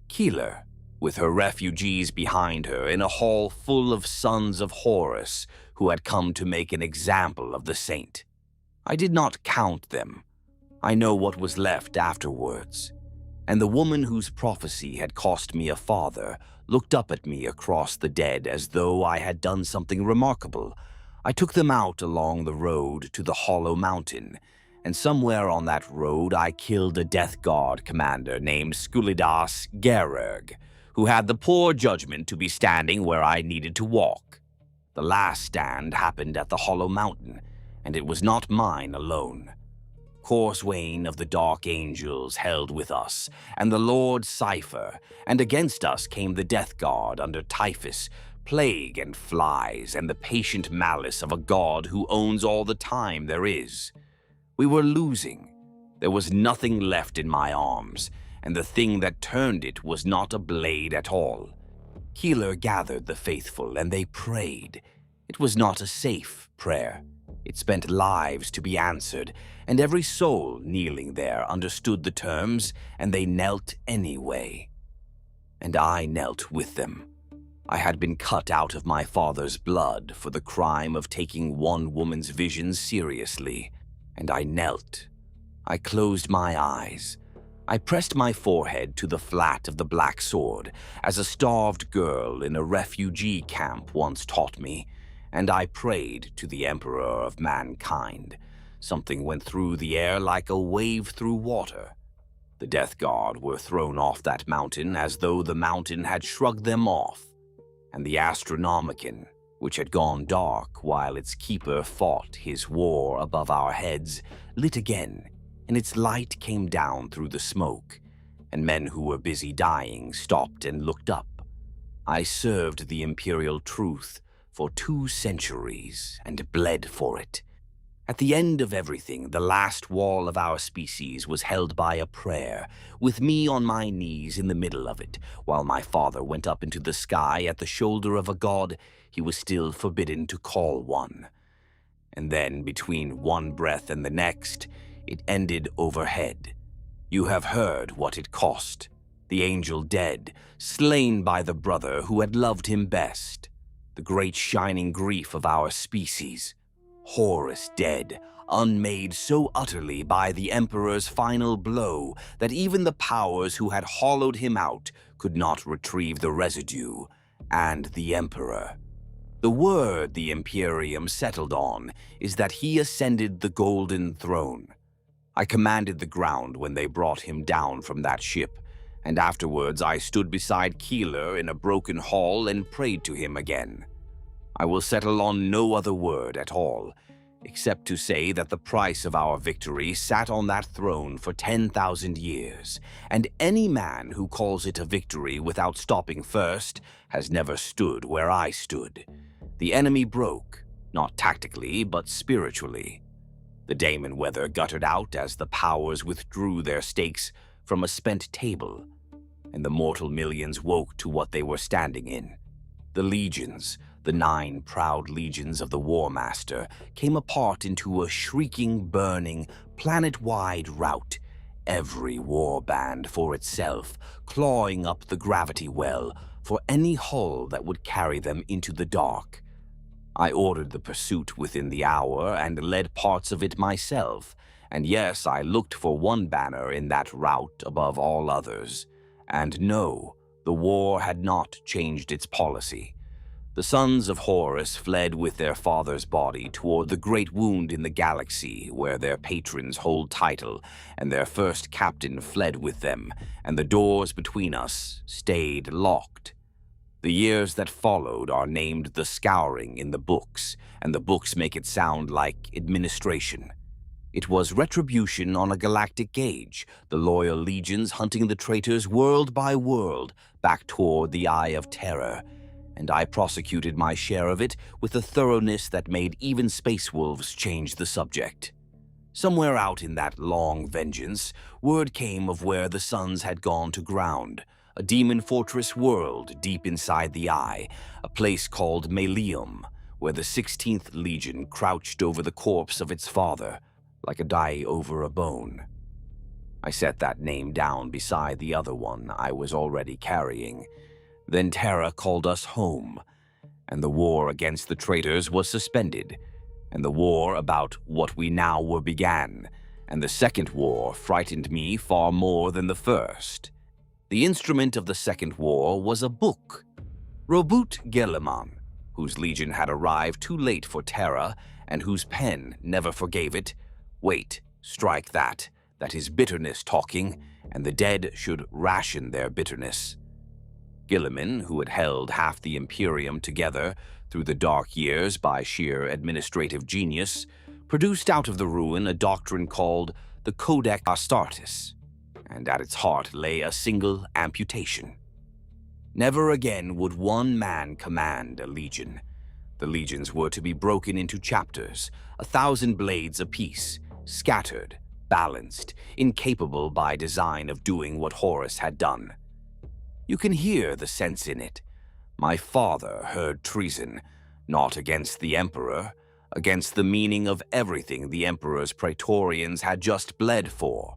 Keeler, with her refugees behind her in a hall full of sons of Horus who had come to make an example of the saint. I did not count them. I know what was left afterwards. And the woman whose prophecy had cost me a father looked up at me across the dead as though I had done something remarkable. I took them out along the road to the Hollow Mountain, and somewhere on that road I killed a Death Guard commander named Skulidas Gererg, who had the poor judgment to be standing where I needed to walk. The last stand happened at the Hollow Mountain, and it was not mine alone. Corswain of the Dark Angels held with us, and the Lord Cypher, and against us came the Death Guard under typhus, plague and flies, and the patient malice of a god who owns all the time there is. We were losing. There was nothing left in my arms, and the thing that turned it was not a blade at all. Keeler gathered the faithful, and they prayed. It was not a safe prayer. It spent lives to be answered, and every soul kneeling there understood the terms, and they knelt anyway. And I knelt with them. I had been cut out of my father's blood for the crime of taking one woman's vision seriously, and I knelt. I closed my eyes. I pressed my forehead to the flat of the black sword, as a starved girl in a refugee camp once taught me, and I prayed to the Emperor of Mankind. Something went through the air like a wave through water. The Death Guard were thrown off that mountain as though the mountain had shrugged them off, and the Astronomicon, which had gone dark while its keeper fought his war above our heads, lit again, and its light came down through the smoke, and men who were busy dying stopped and looked up. I served the Imperial Truth for 2 centuries and bled for it. At the end of everything, the last wall of our species was held by a prayer, with me on my knees in the middle of it, while my father went up into the sky at the shoulder of a god he was still forbidden to call one. And then, between one breath and the next, it ended overhead. You have heard what it cost. The angel dead, slain by the brother who had loved him best. The great shining grief of our species. Horus dead, unmade so utterly by the Emperor's final blow that even the powers who had hollowed him out could not retrieve the residue, and the Emperor. The word the Imperium settled on is that he ascended the Golden Throne. I commanded the ground when they brought him down from that ship, and afterwards I stood beside Keeler in a broken hall and prayed to him again. I will settle on no other word at all, except to say that the price of our victory sat on that throne for 10,000 years, and any man who calls it a victory without stopping first has never stood where I stood. The enemy broke, not tactically, but spiritually. The Daemon weather guttered out as the powers withdrew their stakes from a spent table, and the mortal millions woke to what they were standing in. The legions, the 9 proud legions of the War Master, came apart into a shrieking, burning, planet-wide rout, every war band for itself, clawing up the gravity well for any hull that would carry them into the dark. I ordered the pursuit within the hour and led parts of it myself, and yes, I looked for one banner in that rout above all others. And no, the war had not changed its policy. The sons of Horus fled with their father's body toward the great wound in the galaxy where their patrons hold title, and their first captain fled with them, and the doors between us stayed locked. The years that followed are named the Scouring in the books, and the books make it sound like administration. It was retribution on a galactic gauge, the loyal legions hunting the traitors world by world back toward the Eye of Terror, and I prosecuted my share of it with a thoroughness that made even space wolves change the subject. Somewhere out in that long vengeance, word came of where the suns had gone to ground, a demon fortress world deep inside the Eye, a place called Melium, where the 16th Legion crouched over the corpse of its father, like a die over a bone. I set that name down beside the other one I was already carrying. Then Terra called us home, and the war against the traitors was suspended, and the war about what we now were began, and the second war frightened me far more than the first. The instrument of the second war was a book. Robert Geliman, whose legion had arrived too late for Terra, and whose pen never forgave it. Wait, strike that is bitterness talking, and the dead should ration their bitterness. Gilliman, who had held half the Imperium together through the dark years by sheer administrative genius, produced out of the ruin a doctrine called the Codex Astartes, and at its heart lay a single amputation. Never again would one man command a legion. The legions were to be broken into chapters, 1,000 blades apiece, scattered, balanced, incapable by design of doing what Horus had done. You can hear the sense in it. My father heard treason, not against the Emperor, against the meaning of everything the Emperor's Praetorians had just bled for.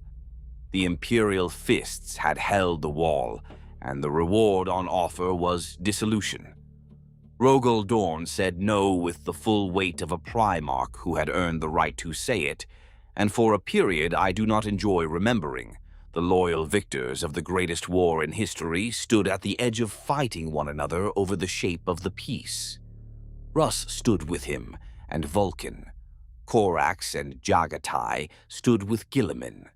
The Imperial fists had held the wall, and the reward on offer was dissolution. Rogal Dorn said no with the full weight of a Primarch who had earned the right to say it, and for a period I do not enjoy remembering, the loyal victors of the greatest war in history stood at the edge of fighting one another over the shape of the peace. Russ stood with him, and Vulcan. Korax and Jagatai stood with Gilliman.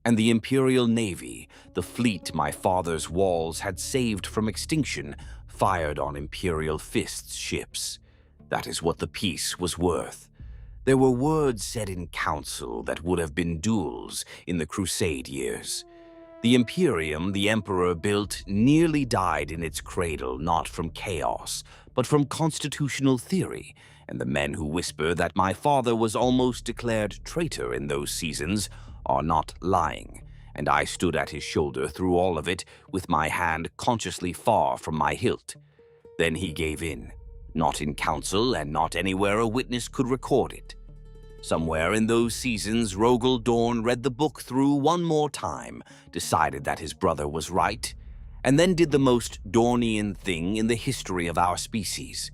And the Imperial Navy, the fleet my father's walls had saved from extinction, fired on Imperial Fist's ships. That is what the peace was worth. There were words said in council that would have been duels in the Crusade years. The Imperium the Emperor built nearly died in its cradle not from chaos, but from constitutional theory, and the men who whisper that my father was almost declared traitor in those seasons are not lying, and I stood at his shoulder through all of it with my hand consciously far from my hilt. Then he gave in, not in council and not anywhere a witness could record it. Somewhere in those seasons, Rogal Dorn read the book through one more time, decided that his brother was right, and then did the most Dornian thing in the history of our species.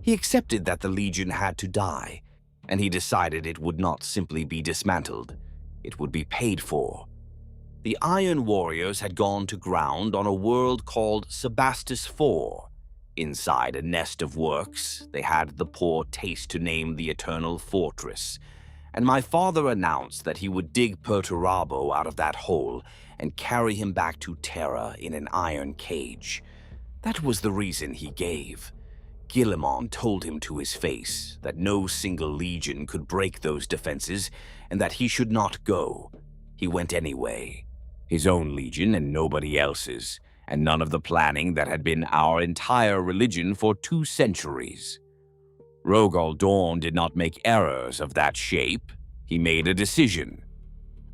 He accepted that the Legion had to die, and he decided it would not simply be dismantled. It would be paid for. The Iron Warriors had gone to ground on a world called Sebastus IV. Inside a nest of works, they had the poor taste to name the Eternal Fortress, and my father announced that he would dig Perturabo out of that hole and carry him back to Terra in an iron cage. That was the reason he gave. Gilliman told him to his face that no single legion could break those defenses and that he should not go. He went anyway. His own legion and nobody else's, and none of the planning that had been our entire religion for 2 centuries. Rogal Dorn did not make errors of that shape. He made a decision.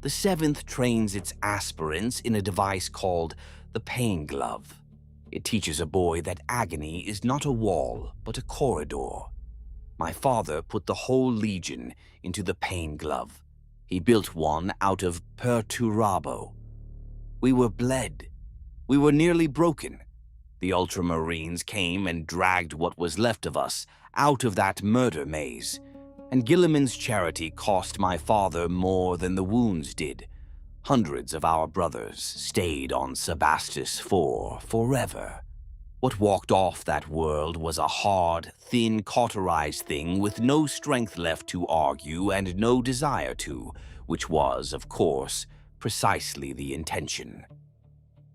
The 7th trains its aspirants in a device called the Pain Glove. It teaches a boy that agony is not a wall, but a corridor. My father put the whole legion into the Pain Glove. He built one out of Perturabo. We were bled. We were nearly broken. The Ultramarines came and dragged what was left of us out of that murder maze, and Gilliman's charity cost my father more than the wounds did. Hundreds of our brothers stayed on Sebastus IV forever. What walked off that world was a hard, thin, cauterized thing with no strength left to argue and no desire to, which was, of course, precisely the intention.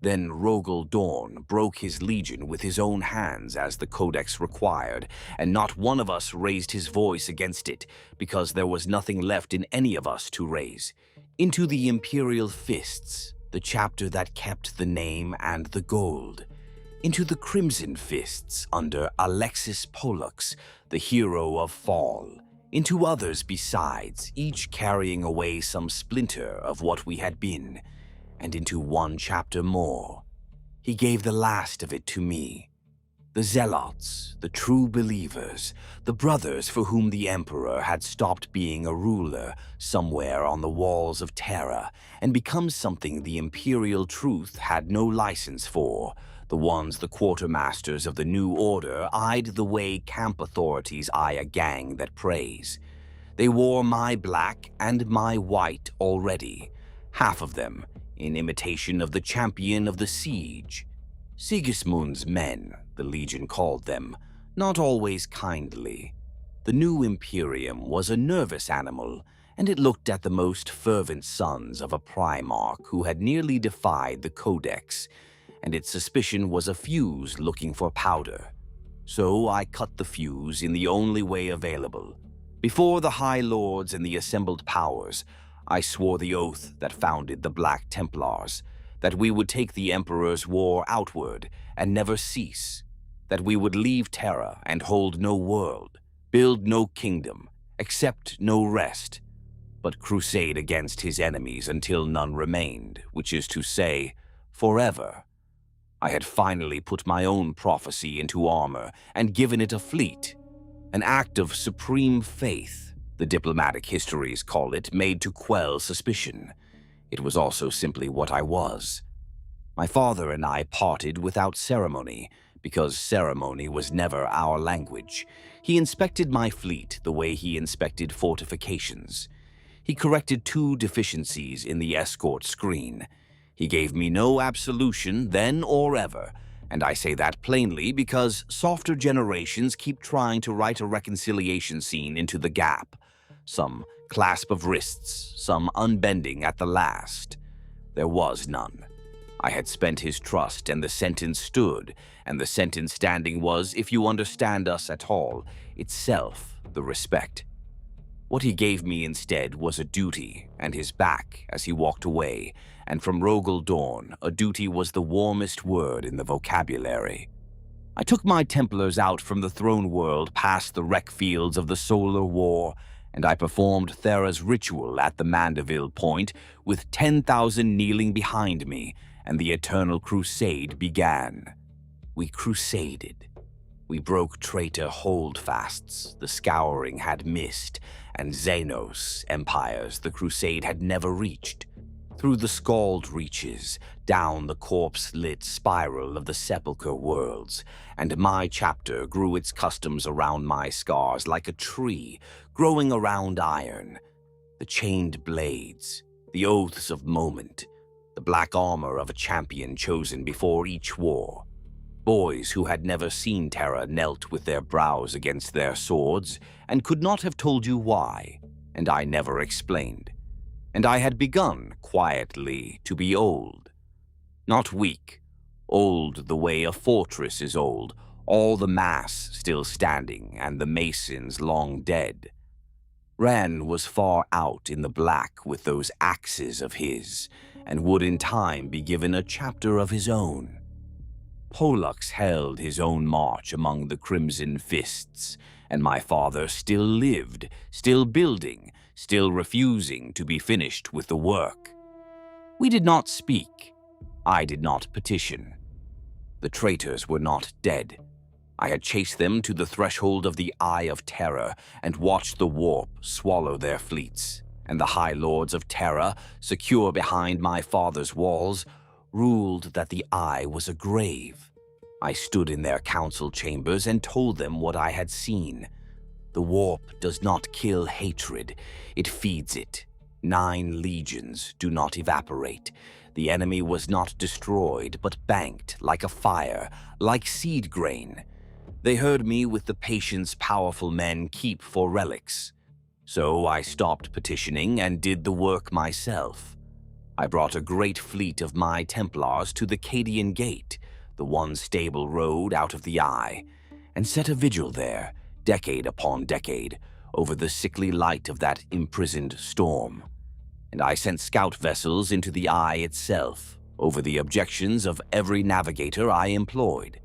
Then Rogal Dorn broke his legion with his own hands as the Codex required, and not one of us raised his voice against it, because there was nothing left in any of us to raise. Into the Imperial Fists, the chapter that kept the name and the gold. Into the Crimson Fists under Alexis Pollux, the hero of Fall. Into others besides, each carrying away some splinter of what we had been. And into one chapter more. He gave the last of it to me. The Zealots, the true believers, the brothers for whom the Emperor had stopped being a ruler somewhere on the walls of Terra and become something the Imperial truth had no license for, the ones the quartermasters of the New Order eyed the way camp authorities eye a gang that prays. They wore my black and my white already, half of them in imitation of the champion of the siege. Sigismund's men, the Legion called them, not always kindly. The new Imperium was a nervous animal, and it looked at the most fervent sons of a Primarch who had nearly defied the Codex, and its suspicion was a fuse looking for powder. So I cut the fuse in the only way available. Before the High Lords and the assembled powers, I swore the oath that founded the Black Templars, that we would take the Emperor's war outward and never cease, that we would leave Terra and hold no world, build no kingdom, accept no rest, but crusade against his enemies until none remained, which is to say, forever. I had finally put my own prophecy into armor and given it a fleet, an act of supreme faith, the diplomatic histories call it, made to quell suspicion. It was also simply what I was. My father and I parted without ceremony, because ceremony was never our language. He inspected my fleet the way he inspected fortifications. He corrected 2 deficiencies in the escort screen. He gave me no absolution then or ever, and I say that plainly because softer generations keep trying to write a reconciliation scene into the gap. Some clasp of wrists, some unbending at the last. There was none. I had spent his trust, and the sentence stood, and the sentence standing was, if you understand us at all, itself the respect. What he gave me instead was a duty, and his back as he walked away, and from Rogal Dorn, a duty was the warmest word in the vocabulary. I took my Templars out from the throne world past the wreck fields of the Solar War, and I performed Thera's ritual at the Mandeville Point with 10,000 kneeling behind me, and the Eternal Crusade began. We crusaded. We broke traitor holdfasts the Scouring had missed, and Xenos empires the Crusade had never reached. Through the scald reaches, down the corpse-lit spiral of the sepulchre worlds, and my chapter grew its customs around my scars like a tree growing around iron. The chained blades, the oaths of moment, the black armor of a champion chosen before each war. Boys who had never seen Terra knelt with their brows against their swords and could not have told you why, and I never explained. And I had begun, quietly, to be old. Not weak, old the way a fortress is old, all the mass still standing and the masons long dead. Ran was far out in the black with those axes of his, and would in time be given a chapter of his own. Pollux held his own march among the Crimson Fists, and my father still lived, still building, still refusing to be finished with the work. We did not speak. I did not petition. The traitors were not dead. I had chased them to the threshold of the Eye of Terror and watched the warp swallow their fleets, and the High Lords of Terra, secure behind my father's walls, ruled that the Eye was a grave. I stood in their council chambers and told them what I had seen. The warp does not kill hatred, it feeds it. 9 legions do not evaporate. The enemy was not destroyed, but banked like a fire, like seed grain. They heard me with the patience powerful men keep for relics. So I stopped petitioning and did the work myself. I brought a great fleet of my Templars to the Cadian Gate, the one stable road out of the Eye, and set a vigil there, decade upon decade, over the sickly light of that imprisoned storm. And I sent scout vessels into the Eye itself, over the objections of every navigator I employed.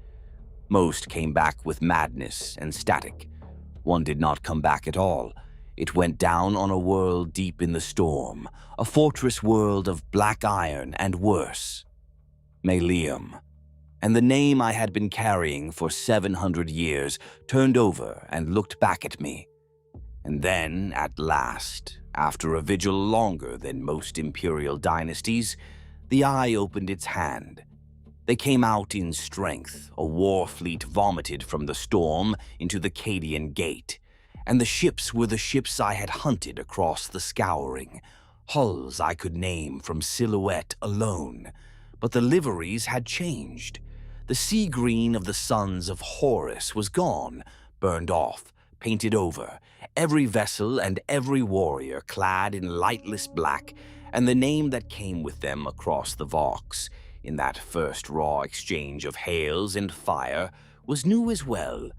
Most came back with madness and static. One did not come back at all. It went down on a world deep in the storm, a fortress world of black iron and worse. Melium. And the name I had been carrying for 700 years turned over and looked back at me. And then, at last, after a vigil longer than most imperial dynasties, the Eye opened its hand. They came out in strength, a war fleet vomited from the storm into the Cadian Gate, and the ships were the ships I had hunted across the scouring, hulls I could name from silhouette alone, but the liveries had changed. The sea green of the sons of Horus was gone, burned off, painted over, every vessel and every warrior clad in lightless black, and the name that came with them across the Vox, in that first raw exchange of hails and fire, was new as well,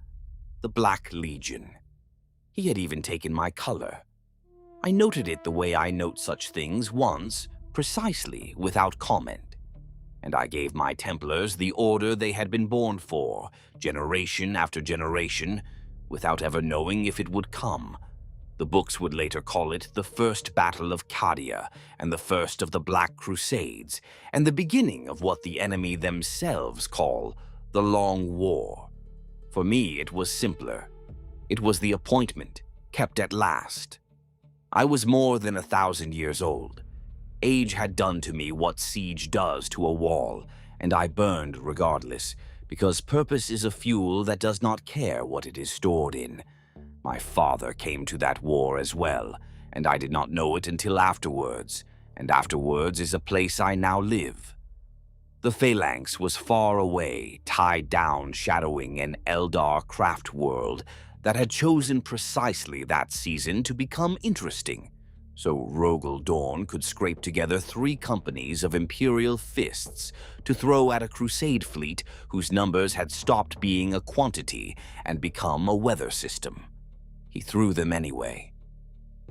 the Black Legion. He had even taken my color. I noted it the way I note such things once, precisely without comment. And I gave my Templars the order they had been born for, generation after generation, without ever knowing if it would come. The books would later call it the First Battle of Cadia and the First of the Black Crusades, and the beginning of what the enemy themselves call the Long War. For me, it was simpler. It was the appointment, kept at last. I was more than 1,000 years old. Age had done to me what siege does to a wall, and I burned regardless, because purpose is a fuel that does not care what it is stored in. My father came to that war as well, and I did not know it until afterwards, and afterwards is a place I now live. The Phalanx was far away, tied down shadowing an Eldar craft world that had chosen precisely that season to become interesting, so Rogal Dorn could scrape together 3 companies of Imperial fists to throw at a crusade fleet whose numbers had stopped being a quantity and become a weather system. He threw them anyway.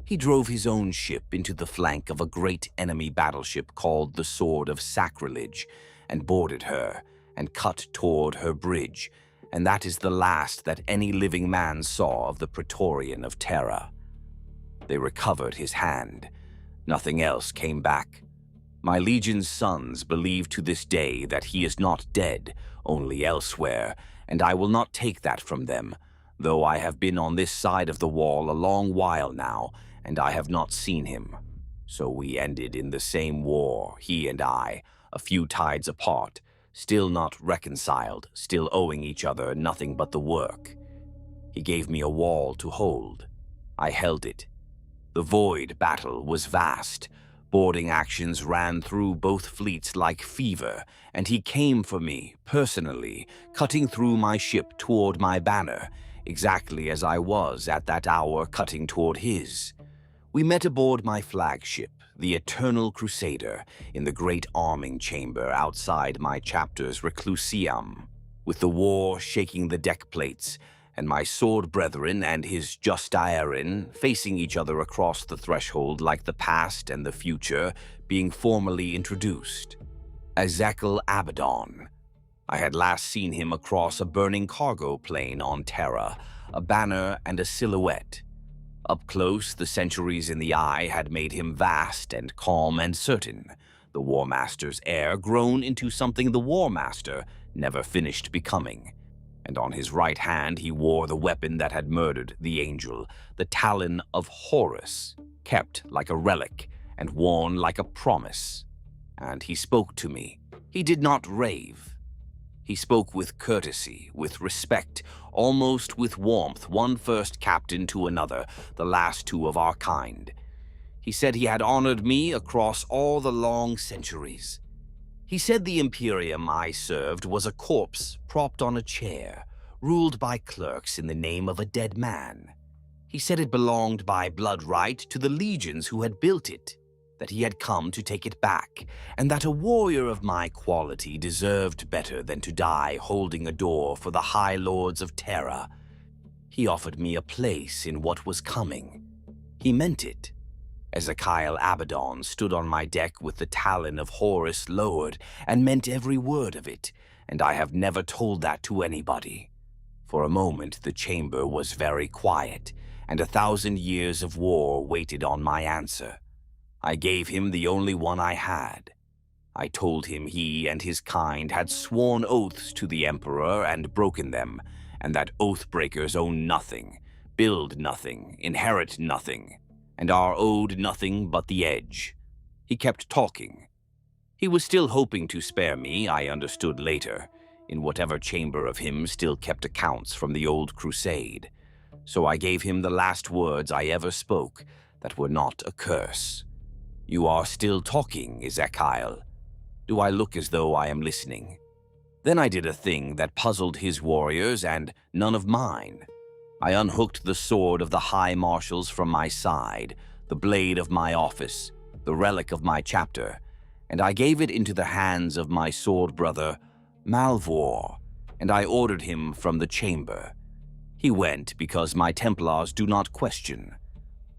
He drove his own ship into the flank of a great enemy battleship called the Sword of Sacrilege, and boarded her, and cut toward her bridge, and that is the last that any living man saw of the Praetorian of Terra. They recovered his hand. Nothing else came back. My legion's sons believe to this day that he is not dead, only elsewhere, and I will not take that from them, though I have been on this side of the wall a long while now, and I have not seen him. So we ended in the same war, he and I, a few tides apart, still not reconciled, still owing each other nothing but the work. He gave me a wall to hold. I held it. The Void battle was vast. Boarding actions ran through both fleets like fever, and he came for me, personally, cutting through my ship toward my banner, exactly as I was at that hour cutting toward his. We met aboard my flagship, the Eternal Crusader, in the great arming chamber outside my chapter's Reclusium, with the war shaking the deck plates, and my sword brethren and his Justician facing each other across the threshold like the past and the future being formally introduced. Ezekiel Abaddon. I had last seen him across a burning cargo plane on Terra, a banner and a silhouette. Up close, the centuries in the Eye had made him vast and calm and certain, the War Master's air grown into something the War Master never finished becoming. And on his right hand he wore the weapon that had murdered the angel, the talon of Horus, kept like a relic and worn like a promise. And he spoke to me. He did not rave. He spoke with courtesy, with respect, almost with warmth, one first captain to another, the last 2 of our kind. He said he had honored me across all the long centuries. He said the Imperium I served was a corpse propped on a chair, ruled by clerks in the name of a dead man. He said it belonged by blood right to the legions who had built it. that he had come to take it back, and that a warrior of my quality deserved better than to die holding a door for the High Lords of Terra. He offered me a place in what was coming. He meant it. Ezekiel Abaddon stood on my deck with the talon of Horus lowered and meant every word of it, and I have never told that to anybody. For a moment the chamber was very quiet, and 1,000 years of war waited on my answer. I gave him the only one I had. I told him he and his kind had sworn oaths to the Emperor and broken them, and that oath-breakers own nothing, build nothing, inherit nothing, and are owed nothing but the edge. He kept talking. He was still hoping to spare me, I understood later, in whatever chamber of him still kept accounts from the old crusade. So I gave him the last words I ever spoke that were not a curse. "You are still talking, Ezekiel. Do I look as though I am listening?" Then I did a thing that puzzled his warriors and none of mine. I unhooked the sword of the High Marshals from my side, the blade of my office, the relic of my chapter, and I gave it into the hands of my sword brother, Malvor, and I ordered him from the chamber. He went because my Templars do not question.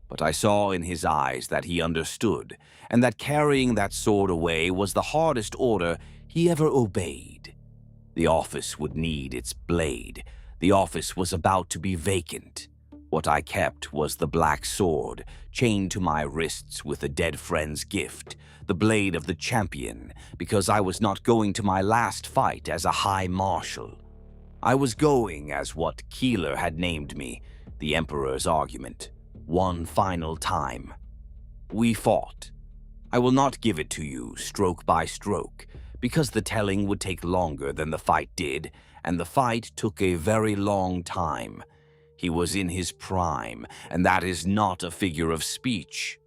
But I saw in his eyes that he understood, and that carrying that sword away was the hardest order he ever obeyed. The office would need its blade. The office was about to be vacant. What I kept was the black sword, chained to my wrists with a dead friend's gift, the blade of the champion, because I was not going to my last fight as a high marshal. I was going as what Keeler had named me, the Emperor's argument, one final time. We fought. I will not give it to you stroke by stroke, because the telling would take longer than the fight did, and the fight took a very long time. He was in his prime, and that is not a figure of speech.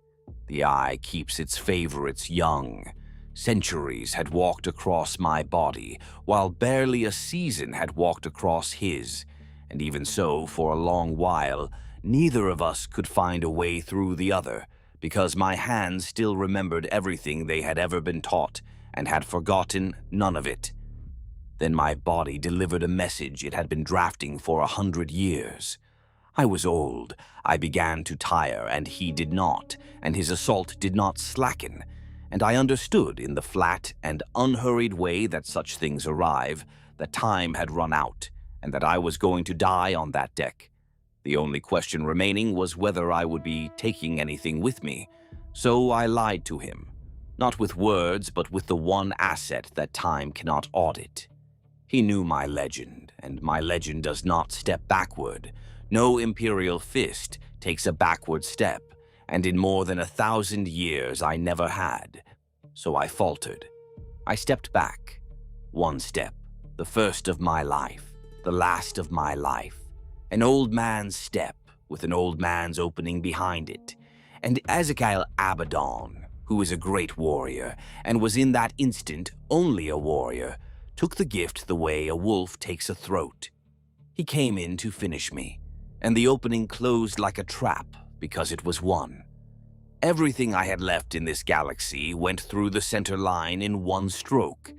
The eye keeps its favorites young. Centuries had walked across my body, while barely a season had walked across his, and even so, for a long while, neither of us could find a way through the other, because my hands still remembered everything they had ever been taught, and had forgotten none of it. Then my body delivered a message it had been drafting for 100 years. I was old, I began to tire, and he did not, and his assault did not slacken, and I understood in the flat and unhurried way that such things arrive, that time had run out, and that I was going to die on that deck. The only question remaining was whether I would be taking anything with me, so I lied to him, not with words, but with the one asset that time cannot audit. He knew my legend, and my legend does not step backward. No imperial fist takes a backward step, and in more than 1,000 years I never had. So I faltered. I stepped back. One step, the first of my life, the last of my life. An old man's step, with an old man's opening behind it. And Ezekiel Abaddon, who is a great warrior, and was in that instant only a warrior, took the gift the way a wolf takes a throat. He came in to finish me, and the opening closed like a trap because it was won. Everything I had left in this galaxy went through the center line in one stroke,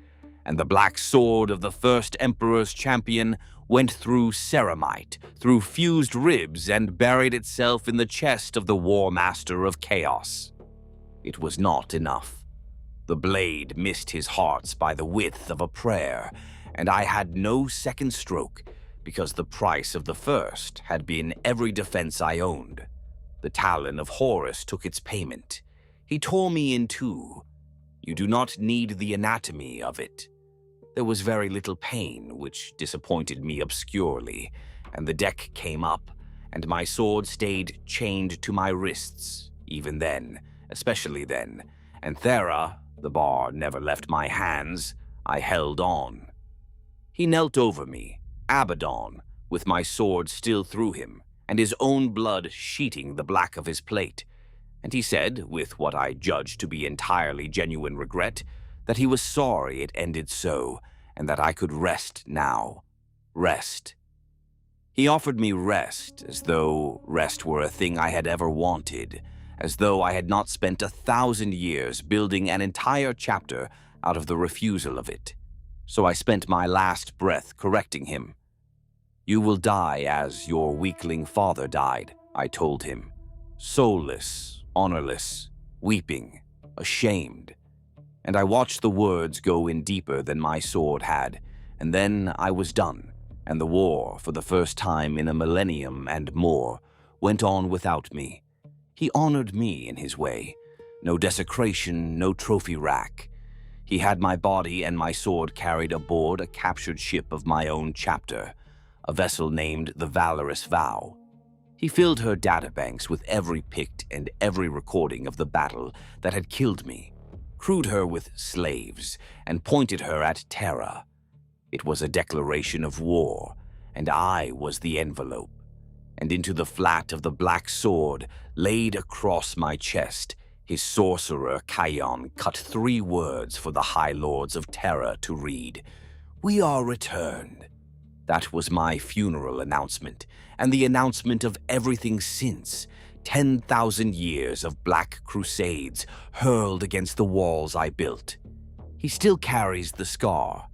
and the black sword of the first Emperor's champion went through ceramite, through fused ribs, and buried itself in the chest of the War Master of Chaos. It was not enough. The blade missed his hearts by the width of a prayer, and I had no second stroke, because the price of the first had been every defense I owned. The talon of Horus took its payment. He tore me in two. You do not need the anatomy of it. There was very little pain, which disappointed me obscurely, and the deck came up, and my sword stayed chained to my wrists, even then, especially then, and Thera, the bar, never left my hands. I held on. He knelt over me, Abaddon, with my sword still through him, and his own blood sheeting the black of his plate, and he said, with what I judged to be entirely genuine regret, that he was sorry it ended so, and that I could rest now. Rest. He offered me rest, as though rest were a thing I had ever wanted, as though I had not spent 1,000 years building an entire chapter out of the refusal of it. So I spent my last breath correcting him. "You will die as your weakling father died," I told him. Soulless, honorless, weeping, ashamed. And I watched the words go in deeper than my sword had, and then I was done, and the war, for the first time in a millennium and more, went on without me. He honored me in his way. No desecration, no trophy rack. He had my body and my sword carried aboard a captured ship of my own chapter, a vessel named the Valorous Vow. He filled her databanks with every pict and every recording of the battle that had killed me, crewed her with slaves, and pointed her at Terra. It was a declaration of war, and I was the envelope. And into the flat of the black sword, laid across my chest, his sorcerer Kion cut 3 words for the High Lords of Terra to read. "We are returned." That was my funeral announcement, and the announcement of everything since. 10,000 years of Black Crusades hurled against the walls I built. He still carries the scar,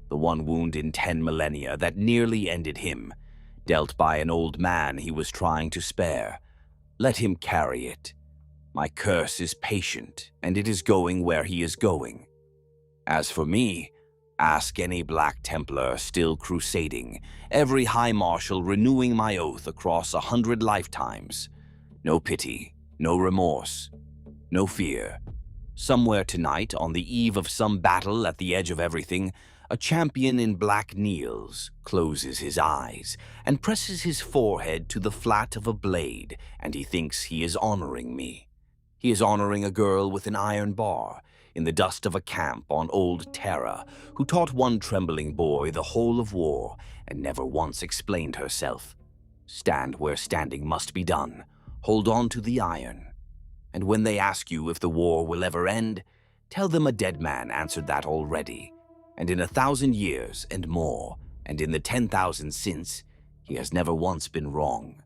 the one wound in 10 millennia that nearly ended him, dealt by an old man he was trying to spare. Let him carry it. My curse is patient, and it is going where he is going. As for me, ask any Black Templar still crusading, every High Marshal renewing my oath across 100 lifetimes. No pity, no remorse, no fear. Somewhere tonight, on the eve of some battle at the edge of everything, a champion in black kneels, closes his eyes, and presses his forehead to the flat of a blade, and he thinks he is honoring me. He is honoring a girl with an iron bar, in the dust of a camp on old Terra, who taught one trembling boy the whole of war, and never once explained herself. Stand where standing must be done. Hold on to the iron. And when they ask you if the war will ever end, tell them a dead man answered that already. And in 1,000 years and more, and in the 10,000 since, he has never once been wrong.